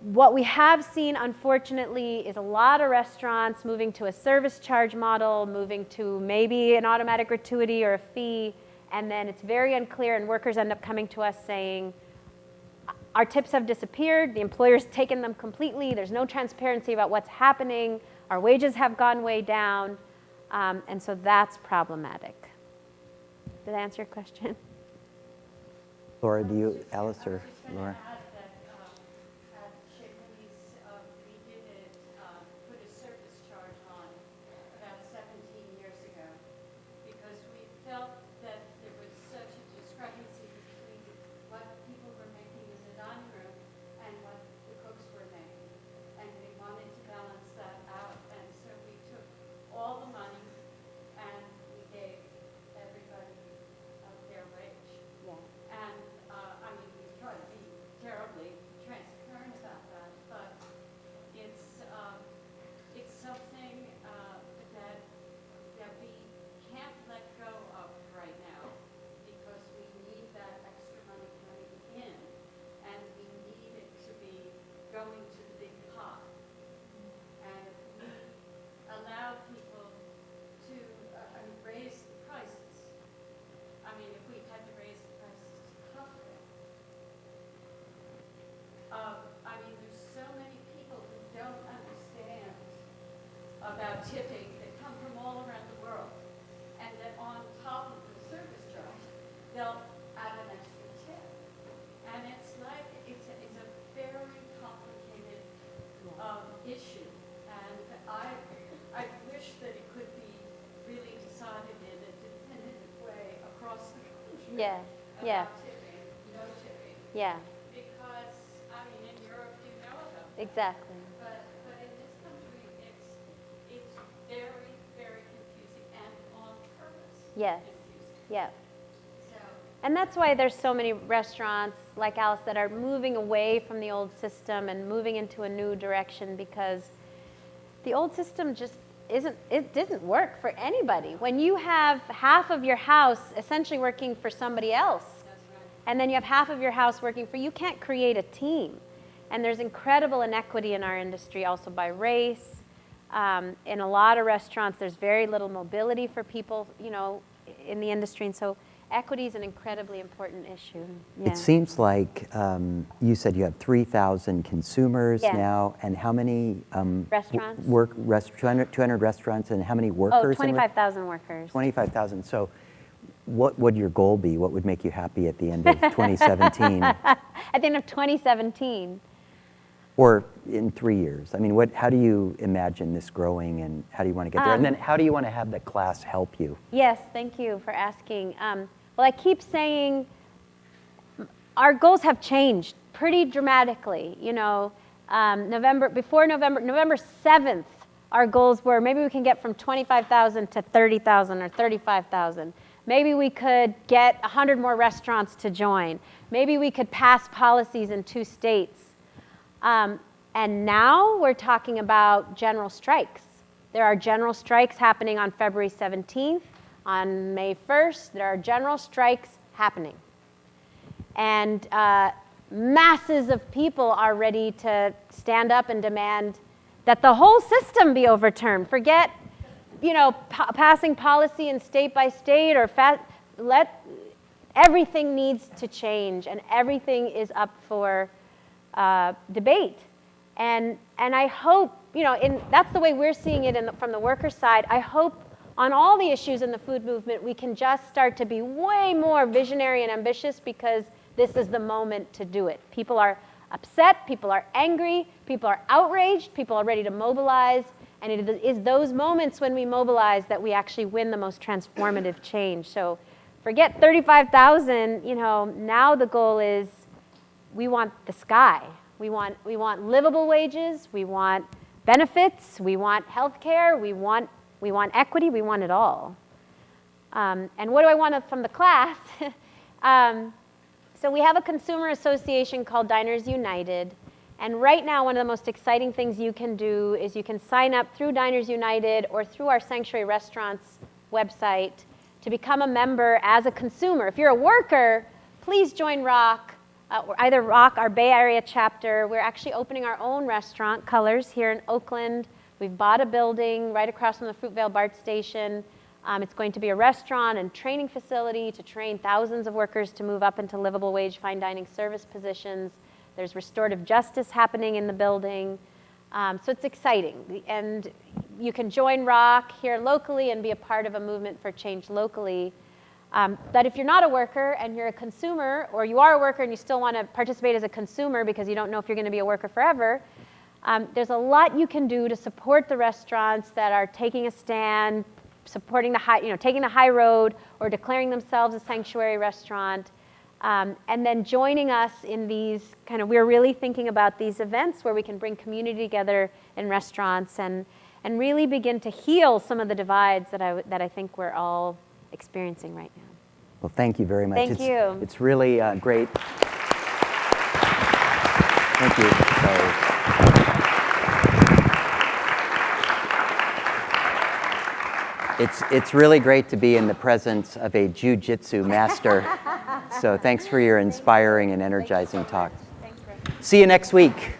What we have seen, unfortunately, is a lot of restaurants moving to a service charge model, moving to maybe an automatic gratuity or a fee, and then it's very unclear, and workers end up coming to us saying, our tips have disappeared, the employer's taken them completely, there's no transparency about what's happening, our wages have gone way down, and so that's problematic. Did I answer your question? Laura, do you, Alice or Laura? About tipping that come from all around the world, and that on top of the service charge, they'll add an extra tip. And it's like, it's a very complicated issue. And I wish that it could be really decided in a definitive way across the country. Yeah, about yeah. tipping, no tipping. Yeah. Because, I mean, in Europe, you know about that. Exactly. But in this country, it's very, very confusing and on purpose. Yes. Confusing. Yeah. So, And that's why there's so many restaurants like Alice that are moving away from the old system and moving into a new direction, because the old system just didn't work for anybody. When you have half of your house essentially working for somebody else, and then you have half of your house working for you, can't create a team. And there's incredible inequity in our industry also by race. In a lot of restaurants, there's very little mobility for people, you know, in the industry. And so equity is an incredibly important issue. Yeah. It seems like you said you have 3,000 consumers Yeah. now, and how many Restaurants? 200 restaurants, and how many workers? 25,000 workers. 25,000. So what would your goal be? What would make you happy at the end of 2017? At the end of 2017. Or in 3 years? I mean, how do you imagine this growing, and how do you want to get there? And then how do you want to have the class help you? Yes, thank you for asking. Well, I keep saying our goals have changed pretty dramatically. You know, November 7th, our goals were maybe we can get from 25,000 to 30,000 or 35,000. Maybe we could get 100 more restaurants to join. Maybe we could pass policies in 2 states. And now we're talking about general strikes. There are general strikes happening on February 17th. On May 1st, there are general strikes happening. And masses of people are ready to stand up and demand that the whole system be overturned. Forget, you know, passing policy in state by state, or everything needs to change, and everything is up for debate. And I hope, you know, that's the way we're seeing it from the worker side. I hope on all the issues in the food movement, we can just start to be way more visionary and ambitious because this is the moment to do it. People are upset, people are angry, people are outraged, people are ready to mobilize, and it is those moments when we mobilize that we actually win the most transformative change. So forget 35,000, now the goal is we want the sky. We want livable wages, we want benefits, we want health care, we want equity, we want it all. And what do I want from the class? So we have a consumer association called Diners United. And right now, one of the most exciting things you can do is you can sign up through Diners United or through our Sanctuary Restaurants website to become a member as a consumer. If you're a worker, please join ROC, either ROC, our Bay Area chapter. We're actually opening our own restaurant, Colors, here in Oakland. We've bought a building right across from the Fruitvale BART station. It's going to be a restaurant and training facility to train thousands of workers to move up into livable wage fine dining service positions. There's restorative justice happening in the building. So it's exciting. And you can join ROC here locally and be a part of a movement for change locally. But if you're not a worker and you're a consumer, or you are a worker and you still want to participate as a consumer because you don't know if you're going to be a worker forever, there's a lot you can do to support the restaurants that are taking a stand, supporting taking the high road, or declaring themselves a sanctuary restaurant, and then joining us in these we're really thinking about these events where we can bring community together in restaurants and really begin to heal some of the divides that I think we're all experiencing right now. Well, thank you very much. Thank you. It's really great. Thank you. It's really great to be in the presence of a jiu-jitsu master. So thanks for your inspiring and energizing talk. See you next week.